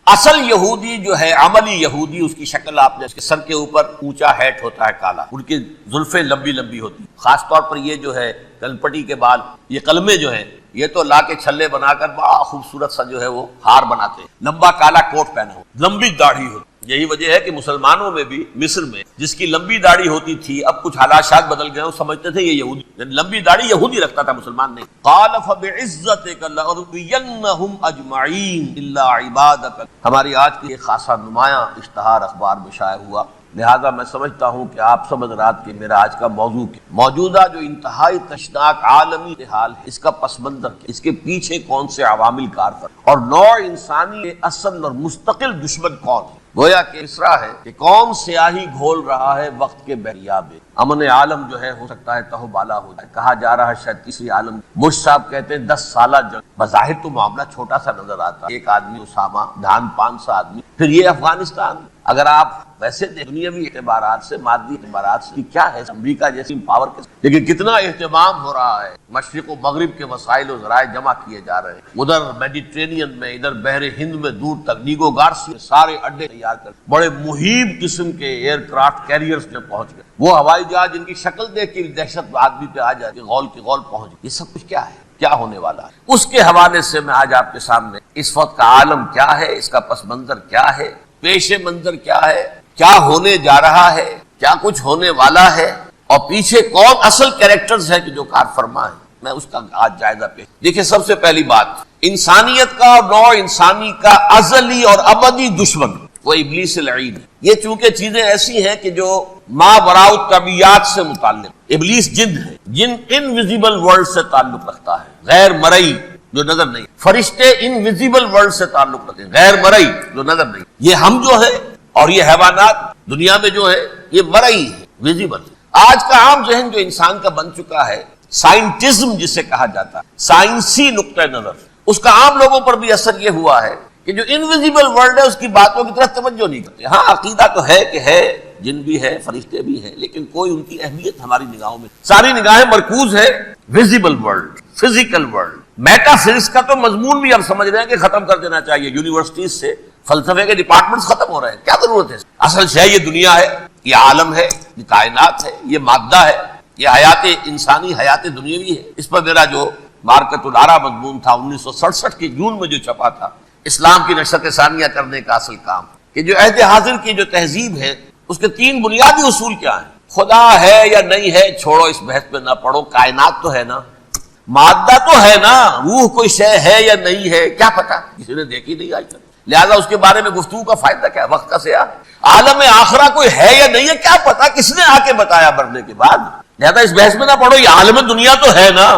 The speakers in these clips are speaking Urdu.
اصل یہودی جو ہے، عملی یہودی، اس کی شکل آپ نے، اس کے سر کے اوپر اونچا ہیٹ ہوتا ہے کالا، ان کی زلفیں لمبی لمبی ہوتی، خاص طور پر یہ جو ہے کلپٹی کے بال، یہ قلمے جو ہیں یہ تو لا کے چھلے بنا کر بڑا خوبصورت سا جو ہے وہ ہار بناتے ہیں، لمبا کالا کوٹ پہنا ہو، لمبی داڑھی ہو۔ یہی وجہ ہے کہ مسلمانوں میں بھی مصر میں جس کی لمبی داڑھی ہوتی تھی، اب کچھ حالات شاید بدل گئے، وہ سمجھتے تھے یہ یہودی، لمبی داڑھی یہودی رکھتا تھا، مسلمان نہیں۔ قال فبعزتک لأغوینہم اجمعین الا عبادک۔ ہماری آج کی ایک خاصا نمایاں اشتہار اخبار میں شائع ہوا، لہذا میں سمجھتا ہوں کہ آپ سب حضرات کہ میرا آج کا موضوع کیا، موجودہ جو انتہائی تشناک عالمی حال ہے، اس کا پس منظر کیا، اس کے پیچھے کون سے عوامل کار کر، اور نوع انسانی کے اصل اور مستقل دشمن کون ہے۔ گویا کہ اسرا ہے کہ کون سیاہی گھول رہا ہے وقت کے بحریہ میں، امن عالم جو ہے ہو سکتا ہے تہو بالا ہو جائے، کہا جا رہا ہے شاید تیسری عالم۔ بش صاحب کہتے ہیں 10 سالہ جنگ، بظاہر تو معاملہ چھوٹا سا نظر آتا ہے، ایک آدمی اسامہ، دھان 500 آدمی، پھر یہ افغانستان۔ اگر آپ ویسے دنیاوی اعتبارات سے، مادی اعتبارات سے کیا ہے امریکہ جیسی پاور کے، لیکن کتنا اہتمام ہو رہا ہے، مشرق و مغرب کے وسائل و ذرائع جمع کیے جا رہے ہیں، ادھر میڈیٹرینین میں، ادھر بحر ہند میں دور تک، نیگو گارسی سارے اڈے تیار کر، بڑے مہیب قسم کے ایئر کرافٹ کیریئرز میں پہنچ گئے، وہ ہوائی جہاز جن کی شکل دیکھ کے دہشت آدمی پہ آ جاتی، غول کی غول پہنچ گئی۔ یہ سب کچھ کیا ہے، کیا ہونے والا ہے، اس کے حوالے سے میں آج آپ کے سامنے اس وقت کا عالم کیا ہے، اس کا پس منظر کیا ہے، پیش منظر کیا ہے، کیا ہونے جا رہا ہے، کیا کچھ ہونے والا ہے، اور پیچھے کون اصل کیریکٹرز ہیں کہ جو کار فرما ہے، میں اس کا آج جائزہ پیش۔ دیکھیں سب سے پہلی بات، انسانیت کا اور نوع انسانی کا ازلی اور ابدی دشمن وہ ابلیس لعین ہے۔ یہ چونکہ چیزیں ایسی ہیں کہ جو ما وراء الطبیعات سے متعلق، ابلیس جن ہے، جن انویزیبل ورلڈ سے تعلق رکھتا ہے، غیر مرئی جو نظر نہیں، فرشتے انویزیبل ورلڈ سے تعلق رکھتے ہیں، غیر مرئی جو نظر نہیں، یہ ہم جو ہے اور یہ حیوانات دنیا میں جو ہے یہ مرئی ہے، ویزیبل۔ آج کا عام ذہن جو انسان کا بن چکا ہے، سائنٹزم جسے کہا جاتا ہے، سائنسی نقطہ نظر، اس کا عام لوگوں پر بھی اثر یہ ہوا ہے کہ جو انویزیبل ورلڈ ہے اس کی باتوں کی طرف توجہ نہیں کرتے۔ ہاں عقیدہ تو ہے کہ ہے، جن بھی ہے، فرشتے بھی ہیں، لیکن کوئی ان کی اہمیت ہماری نگاہوں میں، ساری نگاہیں مرکوز ہے visible world, physical world. Meta physics کا تو مضمون بھی اب سمجھ رہے ہیں کہ ختم کر دینا چاہیے، یونیورسٹیز سے فلسفے کے ڈپارٹمنٹس ختم ہو رہے ہیں، کیا ضرورت ہے؟ اصل شے یہ دنیا ہے، یہ عالم ہے، یہ کائنات ہے، یہ مادہ ہے، یہ حیات انسانی، حیات دنیاوی ہے۔ اس پر میرا جو مارکت الارا مضمون تھا 1967 کے جون میں جو چھپا تھا، اسلام کی نشرت ثانیہ کرنے کا اصل کام، کہ جو عہد حاضر کی جو تہذیب ہے اس کے 3 بنیادی اصول کیا ہیں؟ خدا ہے یا نہیں ہے چھوڑو، اس بحث پہ نہ پڑھو، کائنات تو ہے نا، مادہ تو ہے نا، روح کوئی شے ہے یا نہیں ہے کیا پتا، کسی نے دیکھی نہیں آج تک، لہذا اس کے بارے میں گفتگو کا فائدہ کیا، وقت کا سیاح۔ عالم آخرہ کوئی ہے یا نہیں ہے کیا پتا، کس نے آ کے بتایا مرنے کے بعد، لہذا اس بحث میں نہ پڑھو، یہ عالم دنیا تو ہے نا،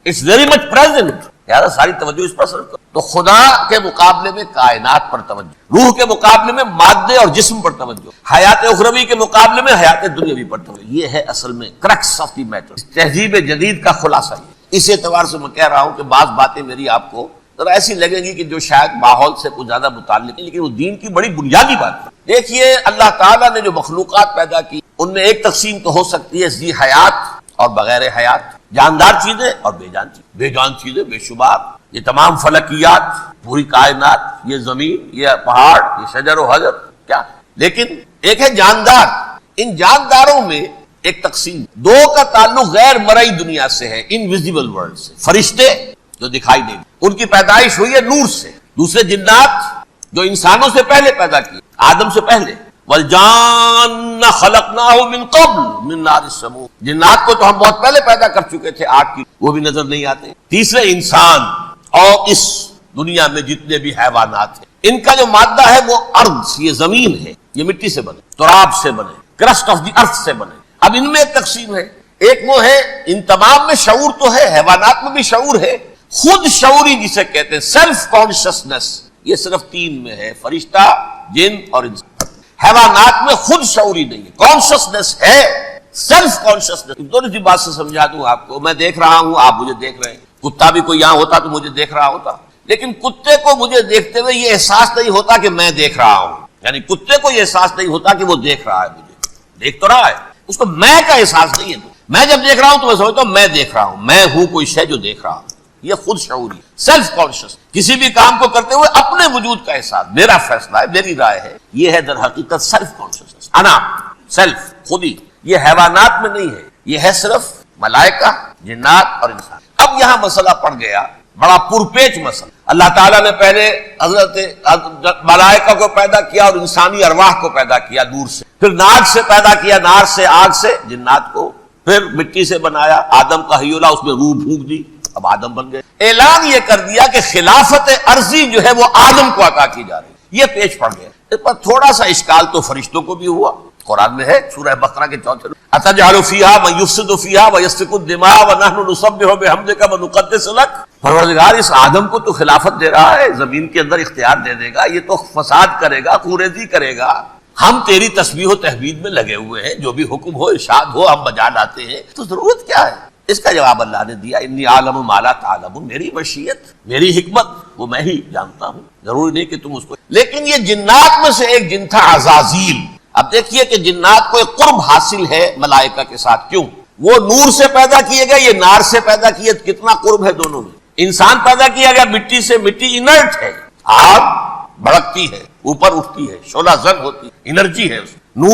اٹس ویری مچ پریزنٹ، لہذا ساری توجہ اس پر صرف کرو۔ تو خدا کے مقابلے میں کائنات پر توجہ، روح کے مقابلے میں مادے اور جسم پر توجہ، حیات اخروی کے مقابلے میں حیات دنیاوی پر توجہ، یہ ہے اصل میں کرکس آف دی میٹر، تہذیب جدید کا خلاصہ۔ اس اعتبار سے میں کہہ رہا ہوں کہ بعض باتیں میری آپ کو ذرا ایسی لگیں گی کہ جو شاید ماحول سے کچھ زیادہ متعلق ہے، لیکن وہ دین کی بڑی بنیادی بات ہے۔ دیکھیے اللہ تعالیٰ نے جو مخلوقات پیدا کی ان میں ایک تقسیم تو ہو سکتی ہے ذی حیات اور بغیر حیات، جاندار چیزیں اور بے جان چیزیں، بے جان چیزیں بے شمار، یہ تمام فلکیات، پوری کائنات، یہ زمین، یہ پہاڑ، یہ شجر و حجر، کیا، لیکن ایک ہے جاندار۔ ان جانداروں میں ایک تقسیم، 2 کا تعلق غیر مرئی دنیا سے ہے، انویزیبل ورلڈ سے، فرشتے جو دکھائی نہیں، ان کی پیدائش ہوئی ہے نور سے، دوسرے جنات جو انسانوں سے پہلے پیدا کیے، آدم سے پہلے، والجان خلقناہ من قبل من نار السموم، جنات کو تو ہم بہت پہلے پیدا کر چکے تھے آگ کی، وہ بھی نظر نہیں آتے۔ تیسرے انسان، اور اس دنیا میں جتنے بھی حیوانات ہیں ان کا جو مادہ ہے وہ ارض، یہ زمین ہے، یہ مٹی سے بنے، تراب سے بنے، کرسٹ آف دی ارتھ سے بنے۔ اب ان میں ایک تقسیم ہے، ایک وہ ہے ان تمام میں شعور تو ہے، حیوانات میں بھی شعور ہے، خود شعوری جسے کہتے ہیں سیلف کانشسنس، یہ صرف 3 میں ہے، فرشتہ، جن اور انسان۔ حیوانات میں خود شعوری نہیں ہے، کانشسنس ہے، سیلف کانشسنس۔ تھوڑی سی بات سے سمجھا دوں آپ کو، میں دیکھ رہا ہوں، آپ مجھے دیکھ رہے ہیں، کتا بھی کوئی یہاں ہوتا تو مجھے دیکھ رہا ہوتا، لیکن کتے کو مجھے دیکھتے ہوئے یہ احساس نہیں ہوتا کہ میں دیکھ رہا ہوں، یعنی کتے کو یہ احساس نہیں ہوتا کہ وہ دیکھ رہا ہے، مجھے دیکھ تو رہا ہے، اس کو میں کا احساس نہیں ہے۔ میں جب دیکھ رہا ہوں تو میں سمجھتا ہوں میں دیکھ رہا ہوں، میں ہوں کوئی شے جو دیکھ رہا ہوں، یہ خود شعوری سیلف کانشیس، کسی بھی کام کو کرتے ہوئے اپنے وجود کا احساس، میرا فیصلہ ہے، میری رائے ہے، یہ ہے در حقیقت سیلف کانشیس، انا، سیلف، خودی۔ یہ حیوانات میں نہیں ہے، یہ ہے صرف ملائکہ، جنات اور انسان۔ اب یہاں مسئلہ پڑ گیا، بڑا پرپیچ مسئلہ۔ اللہ تعالیٰ نے پہلے حضرت ملائکہ کو پیدا کیا اور انسانی ارواح کو پیدا کیا دور سے، پھر نار سے پیدا کیا، نار سے، آگ سے جنات کو، پھر مٹی سے بنایا، آدم کا حیولہ، اس میں روح پھونک دی، اب آدم بن گئے۔ اعلان یہ کر دیا کہ خلافت ارضی جو ہے وہ آدم کو عطا کی جا رہی ہے، یہ پیچ پڑ گیا۔ اس پر تھوڑا سا اشکال تو فرشتوں کو بھی ہوا، قرآن میں ہے سورہ بقرہ کے 4 اتجعل فیہا من یفسد فیہا ویسفک الدماء ونحن نسبح بحمدک ونقدس لک۔ پروردگار اس آدم کو تو خلافت دے رہا ہے، زمین کے اندر اختیار دے دے گا، یہ تو فساد کرے گا، خونریزی کرے گا، ہم تیری تسبیح و تحمید میں لگے ہوئے ہیں، جو بھی حکم ہو ارشاد ہو ہم بجا لاتے ہیں، تو ضرورت کیا ہے؟ اس کا جواب اللہ نے دیا، انی عالم ما لا تعلمون، میری مشیت، میری حکمت وہ میں ہی جانتا ہوں، ضروری نہیں کہ تم اس کو۔ لیکن یہ جنات میں سے ایک جن تھا عزازیل۔ اب دیکھیے کہ جنات کو ایک قرب حاصل ہے ملائکہ کے ساتھ، کیوں؟ وہ نور سے پیدا کیے گئے، یہ نار سے پیدا کیے، کتنا قرب ہے دونوں میں۔ انسان پیدا کیا گیا مٹی سے، مٹی انرٹ ہے، آگ بھڑکتی ہے، اوپر اٹھتی ہے، شعلہ زنگ ہوتی ہے، انرجی ہے اس میں۔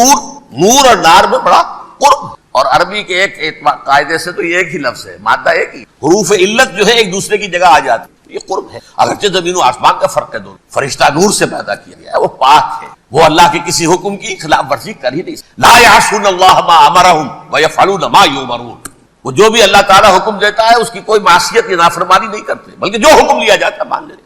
نور اور نار میں بڑا قرب، اور عربی کے ایک قاعدے سے تو یہ ایک ہی لفظ ہے، مادہ ایک ہی، حروف علت جو ہے ایک دوسرے کی جگہ آ جاتی ہے، یہ قرب ہے۔ اگرچہ زمین و آسمان کا فرق ہے دونوں، فرشتہ نور سے پیدا کیا گیا ہے، وہ پاک ہے، وہ اللہ کے کسی حکم کی خلاف ورزی کر ہی نہیں سکتا۔ لا یعصون اللہ ما امرہم ویفعلون ما یؤمرون، وہ جو بھی اللہ تعالیٰ حکم دیتا ہے اس کی کوئی معصیت یا نافرمانی نہیں کرتے، بلکہ جو حکم لیا جاتا ہے مان لیتے۔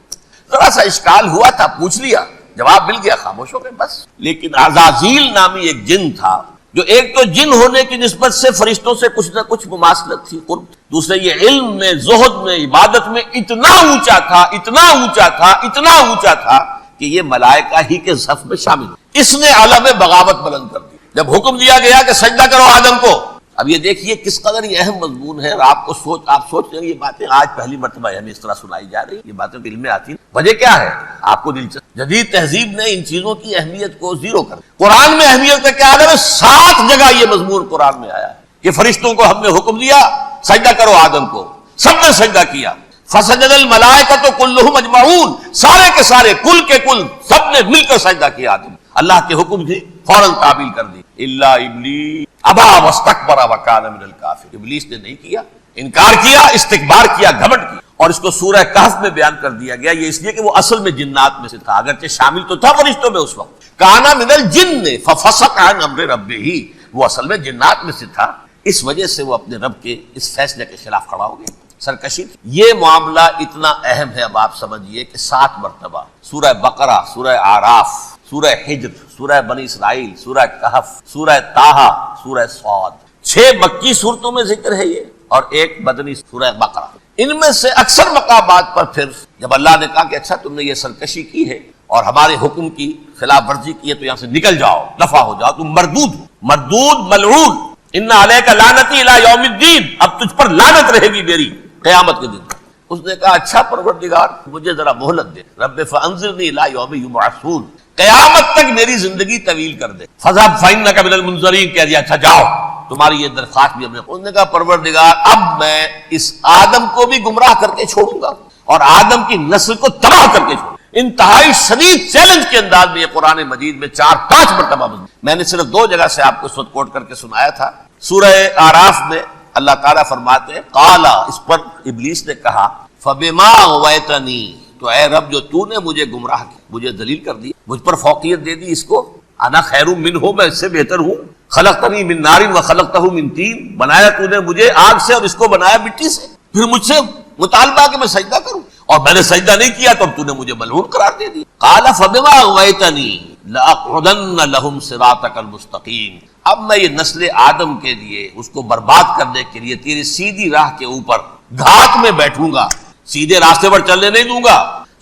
ذرا سا اشکال ہوا تھا، پوچھ لیا، جواب مل گیا، خاموش ہو گئے بس۔ لیکن عزازیل نامی ایک جن تھا، جو ایک تو جن ہونے کی نسبت سے فرشتوں سے کچھ نہ کچھ مماثلت تھی، قرب، دوسرے یہ علم میں، زہد میں، عبادت میں اتنا اونچا تھا، اتنا اونچا تھا، اتنا اونچا تھا کہ یہ ملائکہ ہی کے صف میں شامل ہو۔ اس نے عالم بغاوت بلند کر دی جب حکم دیا گیا کہ سجدہ کرو آدم کو۔ اب یہ دیکھیے کس قدر یہ اہم مضمون ہے، آپ سوچ رہے ہیں یہ باتیں آج پہلی مرتبہ ہمیں اس طرح سنائی جا رہی ہیں، یہ باتیں تو علم میں آتی ہیں، وجہ کیا ہے؟ آپ کو دلچسپ، جدید تہذیب نے ان چیزوں کی اہمیت کو زیرو کر دیا۔ قرآن میں اہمیت کا کیا ہے؟ 7 جگہ یہ مضمون قرآن میں آیا ہے کہ فرشتوں کو ہم نے حکم دیا سجدہ کرو آدم کو، سب نے سجدہ کیا۔ فسجد الملائکۃ کلھم اجمعون، سارے کے سارے، کل کے کل، سب نے مل کر سجدہ کیا آدم، اللہ کے حکم کی فوراً تعمیل کر دی۔ الا ابلیس ابا واستکبر وکان من الکافرین، ابلیس نے نہیں کیا، انکار کیا، استکبار کیا، گھمنڈ کیا۔ اور اس کو سورہ کہف میں بیان کر دیا گیا، یہ اس لیے کہ وہ اصل میں جنات میں سے تھا، اگرچہ شامل تو تھا فرشتوں میں اس وقت۔ کان من الجن ففسق عن امر ربہ، وہ اصل میں جنات میں سے تھا، اس وجہ سے وہ اپنے رب کے اس فیصلے کے خلاف کھڑا ہو گیا، سرکشی۔ یہ معاملہ اتنا اہم ہے، اب آپ سمجھیے کہ 7 مرتبہ سورہ بقرہ، سورہ اعراف، سورہ حجر، سورہ بنی اسرائیل، سورہ کہف، سورہ طٰہٰ، سورہ صاد، 6 مکی صورتوں میں ذکر ہے یہ، اور ایک مدنی سورہ بقرہ۔ ان میں سے اکثر مقامات پر پھر جب اللہ نے کہا کہ اچھا تم نے یہ سرکشی کی ہے اور ہمارے حکم کی خلاف ورزی کی ہے تو یہاں سے نکل جاؤ، دفع ہو جاؤ، تم مردود ملعون، ان علیک لعنتی الی یوم الدین، اب تجھ پر لعنت رہے گی میری قیامت کے دن۔ اس نے کہا اچھا پروردگار مجھے ذرا مہلت دے، رب فانظرنی الی یوم یبعثون، قیامت تک میری زندگی طویل کر دے۔ فذهب فإنک من المنظرین، کہہ دیا اچھا جاؤ، تمہاری یہ درخواست بھی ہم نے۔ اس نے کہا پروردگار اب میں اس آدم کو بھی گمراہ کر کے چھوڑوں گا اور آدم کی نسل کو تباہ کر کے چھوڑوں۔ انتہائی شدید چیلنج کے انداز میں یہ قرآن مجید میں 4-5 مرتبہ میں نے صرف 2 جگہ سے آپ کو اس وقت کوٹ کر کے سنایا تھا۔ سورہ اعراف میں اللہ تعالیٰ فرماتے ہیں قالا، اس پر ابلیس نے کہا فبما اغویتنی، تو اے رب جو تو نے مجھے گمراہ کیا، مجھے ذلیل کر دی، مجھ پر فوقیت دے دی، اس کو انا خیر منہ، میں اس سے بہتر ہوں، خلقتنی من نار وخلقتہ من طین، بنایا تو نے مجھے آگ سے اور اس کو بنایا مٹی سے، پھر مجھ سے مطالبہ کہ میں سجدہ کروں اور میں نے سجدہ نہیں کیا تو اب تو نے مجھے ملعون قرار دے دیا۔ قال فبما اغویتنی لاقعدن لهم صراطک المستقیم، اب میں یہ نسل آدم کے لیے اس کو برباد کرنے کے لیے تیری سیدھی راہ کے اوپر گھات میں بیٹھوں گا، سیدھے راستے پر چلنے نہیں دوں گا۔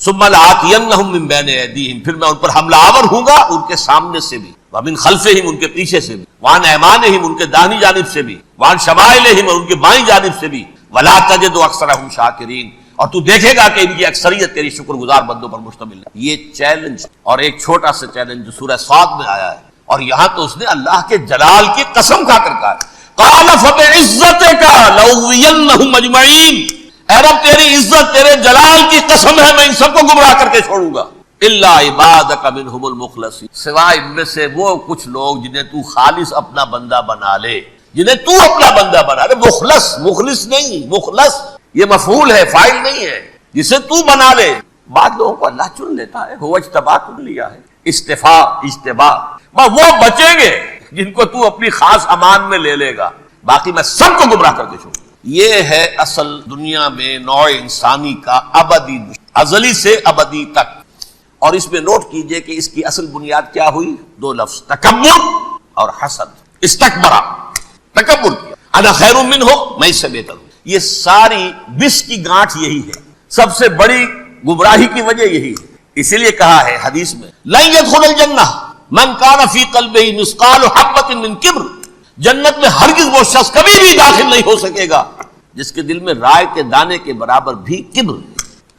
ثم لآتینہم من بین ایدیہم، پھر میں ان پر حملہ آور ہوں گا، ان کے سامنے سے بھی، ومن خلفہم، ان کے پیچھے سے بھی، وعن ایمانہم، ان کے داہنی جانب سے بھی، وعن شمائلہم، اور ان کے بائیں جانب سے بھی، ولا تجد اکثرہم شاکرین، اور تو دیکھے گا کہ ان کی اکثریت تیری شکر گزار بندوں پر مشتمل ہے۔ یہ چیلنج، اور ایک چھوٹا سا چیلنج جو سورہ صاد میں آیا ہے، اور یہاں تو اس نے اللہ کے جلال کی قسم کھا کر کہا قال فبعزتک لأغوینہم اجمعین، اے رب تیری عزت تیرے جلال کی قسم ہے میں ان سب کو گمراہ کر کے چھوڑوں گا، الا عبادک منہم المخلصین، سوائے ان میں سے وہ کچھ لوگ جنہیں تو خالص اپنا بندہ بنا لے، جنہیں تو اپنا بندہ بنا لے، مخلص نہیں، مخلص یہ مفعول ہے، فاعل نہیں ہے، جسے تو بنا لے۔ بعض لوگوں کو اللہ چن لیتا ہے، هو اجتباکم لیا ہے، اجتباء، وہ بچیں گے جن کو تو اپنی خاص امان میں لے لے گا، باقی میں سب کو گمراہ کر کے چھوڑوں۔ یہ ہے اصل دنیا میں نوع انسانی کا ابدی، ازلی سے ابدی تک۔ اور اس میں نوٹ کیجئے کہ اس کی اصل بنیاد کیا ہوئی؟ دو لفظ، تکبر اور حسد۔ استکبرا، تکبر کیا، انا خیر منہ، میں اس سے بہتر ہوں۔ یہ ساری بس کی گانٹھ یہی ہے، سب سے بڑی گمراہی کی وجہ یہی ہے۔ اسی لیے کہا ہے حدیث میں لن يدخل الجنہ من کان فی قلبہ مثقال حبۃ من کبر، جنت میں ہرگز وہ شخص کبھی بھی داخل نہیں ہو سکے گا جس کے دل میں رائے کے دانے کے برابر بھی کبر۔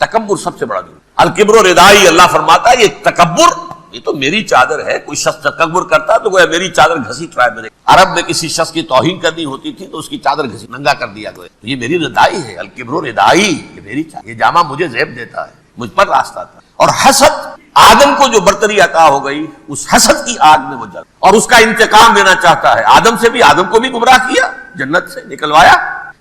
تکبر سب سے بڑا جرم، الکبر ردائی، اللہ فرماتا ہے یہ تکبر، یہ تو میری چادر ہے۔ کوئی شخص تکبر کرتا تو گویا میری چادر گھسیٹ رہا ہے میرے۔ عرب میں کسی شخص کی توہین کرنی ہوتی تھی تو اس کی چادر گھسی ننگا کر دیا گیا، یہ میری ردائی ہے، الکبر ردائی، یہ میری چادر، یہ جامہ مجھے زیب دیتا ہے، مجھ پر راستہ تھا۔ اور حسد، آدم کو جو برتری عطا ہو گئی اس حسد کی آگ میں وہ جل اور اس کا انتقام لینا چاہتا ہے۔ آدم کو بھی گمراہ کیا، جنت سے نکلوایا،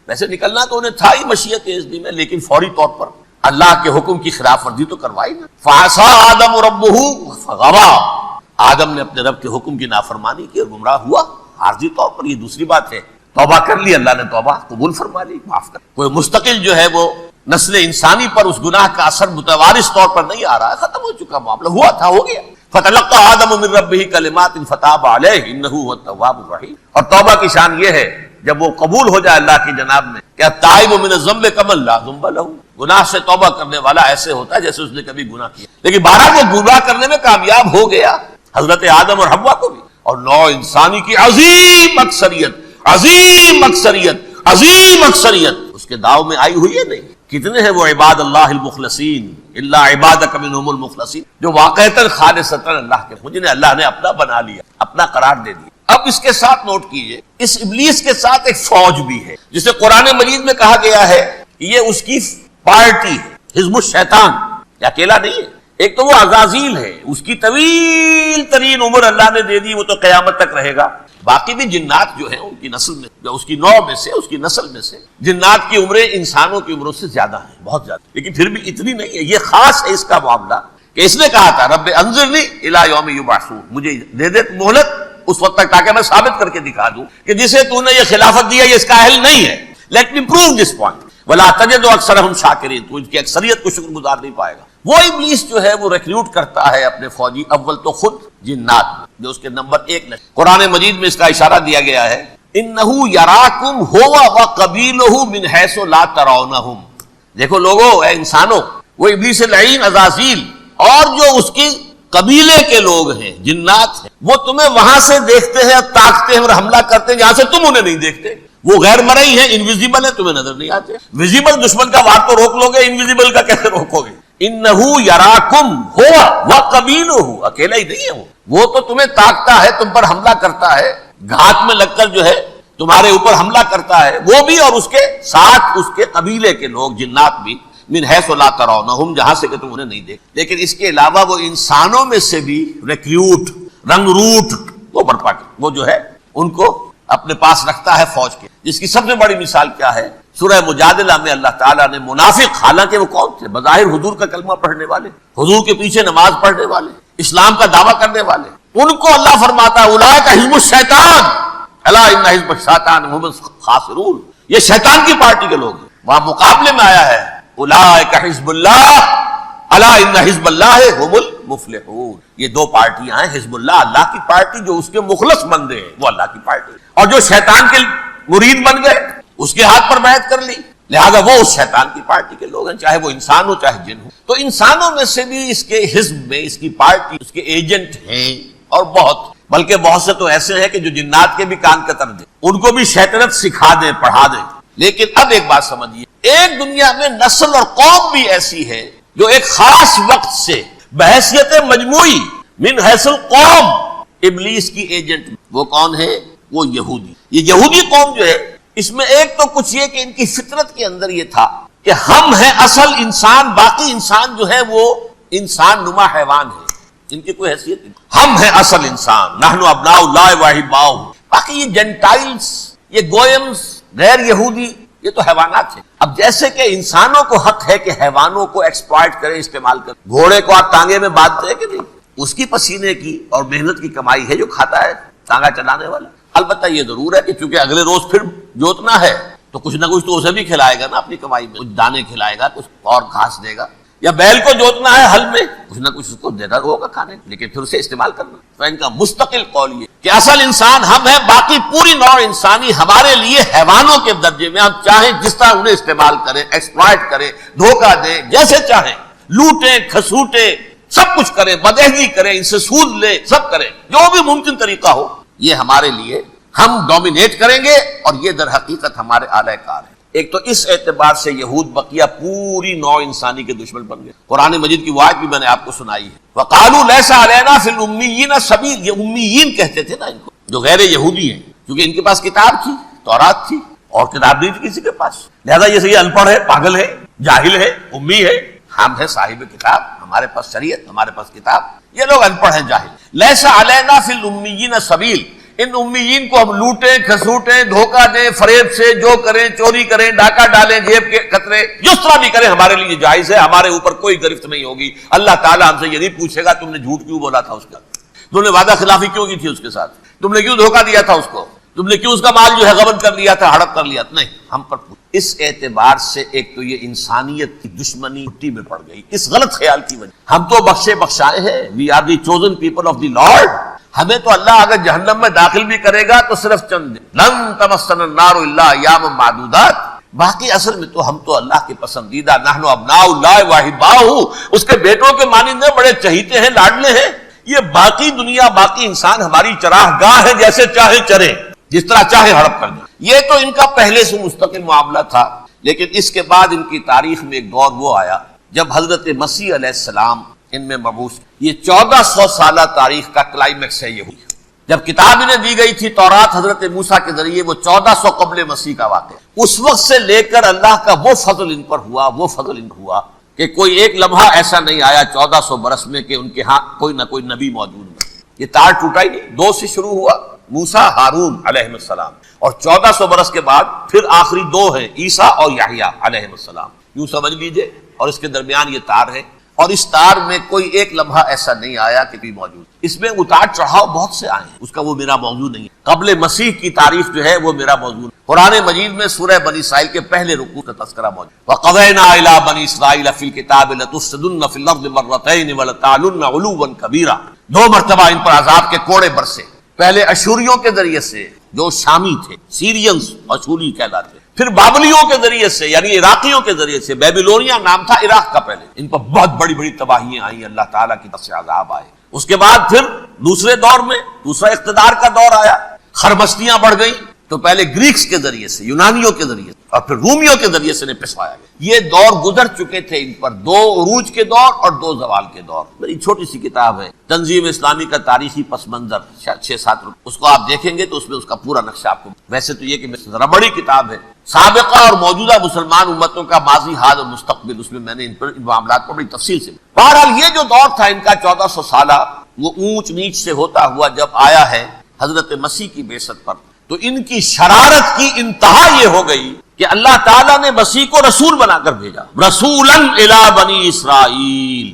ویسے نکلنا تو انہیں تھا ہی مشیت اذن میں، لیکن فوری طور پر اللہ کے حکم کی خلاف ورزی تو کروائی نا۔ فعصى آدم ربہ فغوى، آدم نے اپنے رب کے حکم کی نافرمانی کی اور گمراہ ہوا عارضی طور پر۔ یہ دوسری بات ہے، توبہ کر لی، اللہ نے توبہ قبول فرما لی، معاف کر۔ کوئی مستقل جو ہے وہ نسل انسانی پر اس گناہ کا اثر متوارث طور پر نہیں آ رہا ہے، ختم ہو چکا معاملہ، ہوا تھا ہو گیا۔ فتلقى آدم من ربہ کلمات فتاب علیہ انہ هو التواب الرحیم۔ اور توبہ کی شان یہ ہے جب وہ قبول ہو جائے اللہ کی جناب میں، کہ التائب من الذنب کمن لا ذنب له، گناہ سے توبہ کرنے والا ایسے ہوتا ہے جیسے اس نے کبھی گناہ کیا، لیکن بہرحال وہ گمراہ کرنے میں کامیاب ہو گیا، حضرت آدم اور حوا کو بھی۔ اور نوع انسانی کی عظیم اکثریت اس کے داؤ میں آئی ہوئی ہے نہیں۔ کتنے ہیں وہ عباد اللہ المخلصین، الا عبادک منہم المخلصین، جو واقعتاً خالصتاً اللہ کے، جنہیں اللہ نے اپنا بنا لیا، اپنا قرار دے دیا۔ اب اس کے ساتھ نوٹ کیجئے، اس ابلیس کے ساتھ ایک فوج بھی ہے، جسے قرآن مجید میں کہا گیا ہے کہ یہ اس کی پارٹی ہے، حزب الشیطان، یہ اکیلا نہیں ہے۔ ایک تو وہ عزازیل ہے، اس کی طویل ترین عمر اللہ نے دے دی، وہ تو قیامت تک رہے گا۔ باقی بھی جنات جو ہیں ان کی نسل میں، اس کی نوع میں سے، اس کی نسل میں سے جنات کی عمریں انسانوں کی عمروں سے زیادہ ہیں، بہت زیادہ، لیکن پھر بھی اتنی نہیں ہے۔ یہ خاص ہے اس کا معاملہ کہ اس نے کہا تھا رب انظرنی الی یوم یبعثون، مجھے دے دے مہلت اس وقت تک تاکہ میں ثابت کر کے دکھا دوں کہ جسے تو نے یہ خلافت دیا یہ اس کا اہل نہیں ہے۔ Let me prove this point ولا تجد اکثرهم شاکرین، تو ان کی اکثریت کو شکر گزار نہیں پائے گا۔ وہ ابلیس جو ہے وہ ریکروٹ کرتا ہے اپنے فوجی، اول تو خود جنات جو اس کے نمبر 1 نے، قرآن مجید میں اس کا اشارہ دیا گیا ہے انہو یراکم ہو وقبیلہ من حیث لا ترونہم۔ دیکھو لوگو، اے انسانوں، وہ ابلیس لعین عزازیل اور جو اس کی قبیلے کے لوگ ہیں، جنات ہیں، وہ تمہیں وہاں سے دیکھتے ہیں، تاکتے ہیں اور حملہ کرتے ہیں جہاں سے تم انہیں نہیں دیکھتے۔ وہ غیر مرئی ہیں، انویزیبل ہیں، تمہیں نظر نہیں آتے۔ ویزیبل دشمن کا وار تو روک لو گے، انویزیبل کا کیسے روکو گے؟ انہو یراکم ہوا وقبیلہ، اکیلا ہی نہیں ہے وہ تو تمہیں تاکتا ہے، تم پر حملہ کرتا ہے، گھات میں لگ کر جو ہے تمہارے اوپر حملہ کرتا ہے، وہ بھی اور اس کے ساتھ اس کے قبیلے کے لوگ جنات بھی، من حیث لا ترونہم، جہاں سے کہ تم انہیں نہیں دیکھ۔ لیکن اس کے علاوہ وہ انسانوں میں سے بھی ریکریوٹ، رنگ روٹ وہ برپا کر، وہ جو ہے ان کو اپنے پاس رکھتا ہے فوج کے، جس کی سب سے بڑی مثال کیا ہے؟ سورہ مجادلہ میں اللہ تعالیٰ نے منافق، حالانکہ وہ کون تھے؟ بظاہر حضور کا کلمہ پڑھنے والے، حضور کے پیچھے نماز پڑھنے والے، اسلام کا دعویٰ کرنے والے، ان کو اللہ فرماتا ہے اولئک حزب الشیطان الا ان حزب الشیطان هم الخاسرون، یہ شیطان کی پارٹی کے لوگ ہیں۔ وہاں مقابلے میں آیا ہے اولئک حزب اللہ الا ان حزب اللہ هم المفلحون۔ یہ دو پارٹیاں ہیں، حزب اللہ اللہ کی پارٹی جو اس کے مخلص بندے ہیں وہ اللہ کی پارٹی، اور جو شیطان کے مرید بن گئے اس کے ہاتھ پر بیعت کر لی، لہذا وہ اس شیطان کی پارٹی کے لوگ ہیں، چاہے وہ انسان ہو چاہے جن ہو۔ تو انسانوں میں سے بھی اس کے حزب میں، اس کی پارٹی، اس کے ایجنٹ ہیں، اور بہت، بلکہ بہت سے تو ایسے ہیں کہ جو جنات کے بھی کان کتر دیں، ان کو بھی شیطنت سکھا دیں، پڑھا دیں۔ لیکن اب ایک بات سمجھیے، ایک دنیا میں نسل اور قوم بھی ایسی ہے جو ایک خاص وقت سے بحیثیت مجموعی من حیث القوم ابلیس کی ایجنٹ، وہ کون ہے؟ وہ یہودی۔ یہ یہودی قوم جو ہے، اس میں ایک تو کچھ یہ کہ ان کی فطرت کے اندر یہ تھا کہ ہم ہیں اصل انسان، باقی انسان جو ہے وہ انسان نما حیوان ہے، ان کی کوئی حیثیت نہیں. ہم ہیں اصل انسان، نحن ابناء اللہ واحباؤہ. باقی یہ جینٹائلز، یہ گوئمز، غیر یہودی، یہ تو حیوانات ہیں. اب جیسے کہ انسانوں کو حق ہے کہ حیوانوں کو ایکسپلائٹ کریں، استعمال کریں. گھوڑے کو آپ ٹانگے میں باندھتے ہیں کہ نہیں؟ اس کی پسینے کی اور محنت کی کمائی ہے جو کھاتا ہے ٹانگا چلانے والا. البتہ یہ ضرور ہے کہ چونکہ اگلے روز پھر جوتنا ہے تو کچھ نہ کچھ تو اسے بھی کھلائے گا نا اپنی کمائی میں، کچھ دانے کھلائے گا، کچھ اور گھاس دے گا. یا بیل کو جوتنا ہے ہل میں، کچھ نہ کچھ اس کو دینا ہوگا کھانے، لیکن پھر اسے استعمال کرنا. تو ان کا مستقل قول یہ کہ اصل انسان ہم ہیں، باقی پوری نوع انسانی ہمارے لیے حیوانوں کے درجے میں. ہم چاہیں جس طرح انہیں استعمال کریں، ایکسپلائٹ کریں، دھوکہ دیں، جیسے چاہیں، لوٹیں کھسوٹیں، سب کچھ کریں، بدہضی کریں، ان سے سود لیں، سب کریں، جو بھی ممکن طریقہ ہو. یہ ہمارے لیے ہم ڈومینیٹ کریں گے، اور یہ در حقیقت ہمارے اعلی کار ہے. ایک تو اس اعتبار سے یہود بقیہ پوری نوع انسانی کے دشمن بن گئے. قرآن مجید کی وہ آیت بھی میں نے آپ کو سنائی ہے، وَقَالُوا لَيْسَ عَلَيْنَا فِي الْأُمِّيِّينَ سَبِيلٌ. یہ امیین کہتے تھے نا ان کو، جو غیر یہودی ہیں، کیونکہ ان کے پاس کتاب تھی، تورات تھی، اور کتاب نہیں تھی کسی کے پاس. لہذا یہ صحیح ان پڑھ ہے، پاگل ہے، جاہل ہے، امی ہے. ہم ہیں صاحب کتاب، ہمارے پاس شریعت، ہمارے پاس کتاب. یہ لوگ ان پڑھ ہیں، جاہل. لَيْسَ عَلَيْنَا فِي الْأُمِّيِّينَ سَبِيلٌ. ان امیین کو ہم لوٹیں کھسوٹیں، دھوکہ دیں، فریب سے جو کریں، چوری کریں، ڈاکہ ڈالیں، جیب کے قطرے، جس طرح بھی کریں ہمارے لیے جائز ہے. ہمارے اوپر کوئی گرفت نہیں ہوگی. اللہ تعالیٰ ہم سے یہ نہیں پوچھے گا تم نے جھوٹ کیوں بولا تھا اس کا، تم نے وعدہ خلافی کیوں کی تھی اس کے ساتھ، تم نے کیوں دھوکہ دیا تھا اس کو، تم نے کیوں اس کا مال جو ہے غبن کر لیا تھا، ہڑپ کر لیا تھا. نہیں، ہم پر اس اعتبار سے ایک تو یہ انسانیت کی دشمنی مٹی میں پڑ گئی، اس غلط خیال کی وجہ. ہم تو بخشے بخشائے ہیں، we are the chosen people of the Lord. ہمیں تو اللہ اگر جہنم میں داخل بھی کرے گا تو صرف چند دن، لن تمسنا النار الا ایاما معدودات. باقی اصل میں تو ہم تو اللہ کے پسندیدہ، نحن ابناء اللہ واحباؤہ، اس کے بیٹوں کے مانند بڑے چہیتے ہیں، لاڈلے ہیں. یہ باقی دنیا، باقی انسان ہماری چراہ گاہ ہے، جیسے چاہے چرے، جس طرح چاہے ہڑپ کر دیں. یہ تو ان کا پہلے سے مستقل معاملہ تھا. لیکن اس کے بعد ان کی تاریخ میں ایک دور وہ آیا جب حضرت مسیح علیہ السلام ان میں مبعوث. یہ 1400 سالہ تاریخ کا کلائمیکس ہے. یہ جب کتاب انہیں دی گئی تھی تورات حضرت موسیٰ کے ذریعے، وہ 1400 قبل مسیح کا واقعہ. اس وقت سے لے کر اللہ کا وہ فضل ان پر ہوا، وہ فضل ان ہوا کہ کوئی ایک لمحہ ایسا نہیں آیا 1400 برس میں کہ ان کے ہاں کوئی نہ کوئی نبی موجود نہیں. یہ تار ٹوٹا ہی نہیں. 2 سے شروع ہوا، موسیٰ، ہارون علیہ السلام، اور 1400 برس کے بعد پھر آخری 2 ہیں، عیسیٰ اور یحییٰ علیہ السلام. یوں سمجھ لیجئے. اور اس کے درمیان یہ تار ہے، اور اس تار میں کوئی ایک لمحہ ایسا نہیں آیا کہ بھی موجود. اس میں اتار چڑھاؤ بہت سے آئے ہیں، اس کا وہ میرا موضوع نہیں ہے. قبل مسیح کی تاریخ جو ہے وہ میرا موضوع ہے. قرآن مجید میں سورہ بنی اسرائیل کے پہلے رکوع کا تذکرہ موجود. وَقَضَيْنَا إِلَىٰ بَنِي إِسْرَائِيلَ فِي الْكِتَابِ لَتُفْسِدُنَّ فِي الْأَرْضِ مَرَّتَيْنِ وَلَتَعْلُنَّ عُلُوًّا كَبِيرًا. 2 مرتبہ ان پر عذاب کے کوڑے برسے. پہلے اشوریوں کے ذریعے سے جو شامی تھے، سیرینز اشوری کہلاتے، پھر بابلیوں کے ذریعے سے یعنی عراقیوں کے ذریعے سے، بیبیلونیا نام تھا عراق کا پہلے. ان پر بہت بڑی بڑی تباہیاں آئیں، اللہ تعالیٰ کی طرف سے عذاب آئے. اس کے بعد پھر دوسرے دور میں دوسرا اقتدار کا دور آیا، خربستیاں بڑھ گئیں. تو پہلے گریکس کے ذریعے سے، یونانیوں کے ذریعے سے، اور پھر رومیوں کے ذریعے سے پسوایا گیا. یہ دور گزر چکے تھے ان پر، 2 عروج کے دور اور 2 زوال کے دور. میری چھوٹی سی کتاب ہے تنظیم اسلامی کا تاریخی پس منظر، 6-7 روپے. اس کو آپ دیکھیں گے تو اس میں اس کا پورا نقشہ آپ کو. ویسے تو یہ کہ ذرا بڑی کتاب ہے، سابقہ اور موجودہ مسلمان امتوں کا ماضی، حال اور مستقبل. اس میں میں نے ان معاملات کو بڑی تفصیل سے. بہرحال یہ جو دور تھا ان کا 1400 سالہ، وہ اونچ نیچ سے ہوتا ہوا جب آیا ہے حضرت مسیح کی بعثت پر، تو ان کی شرارت کی انتہا یہ ہو گئی کہ اللہ تعالیٰ نے مسیح کو رسول بنا کر بھیجا. رسولاً الی بنی اسرائیل.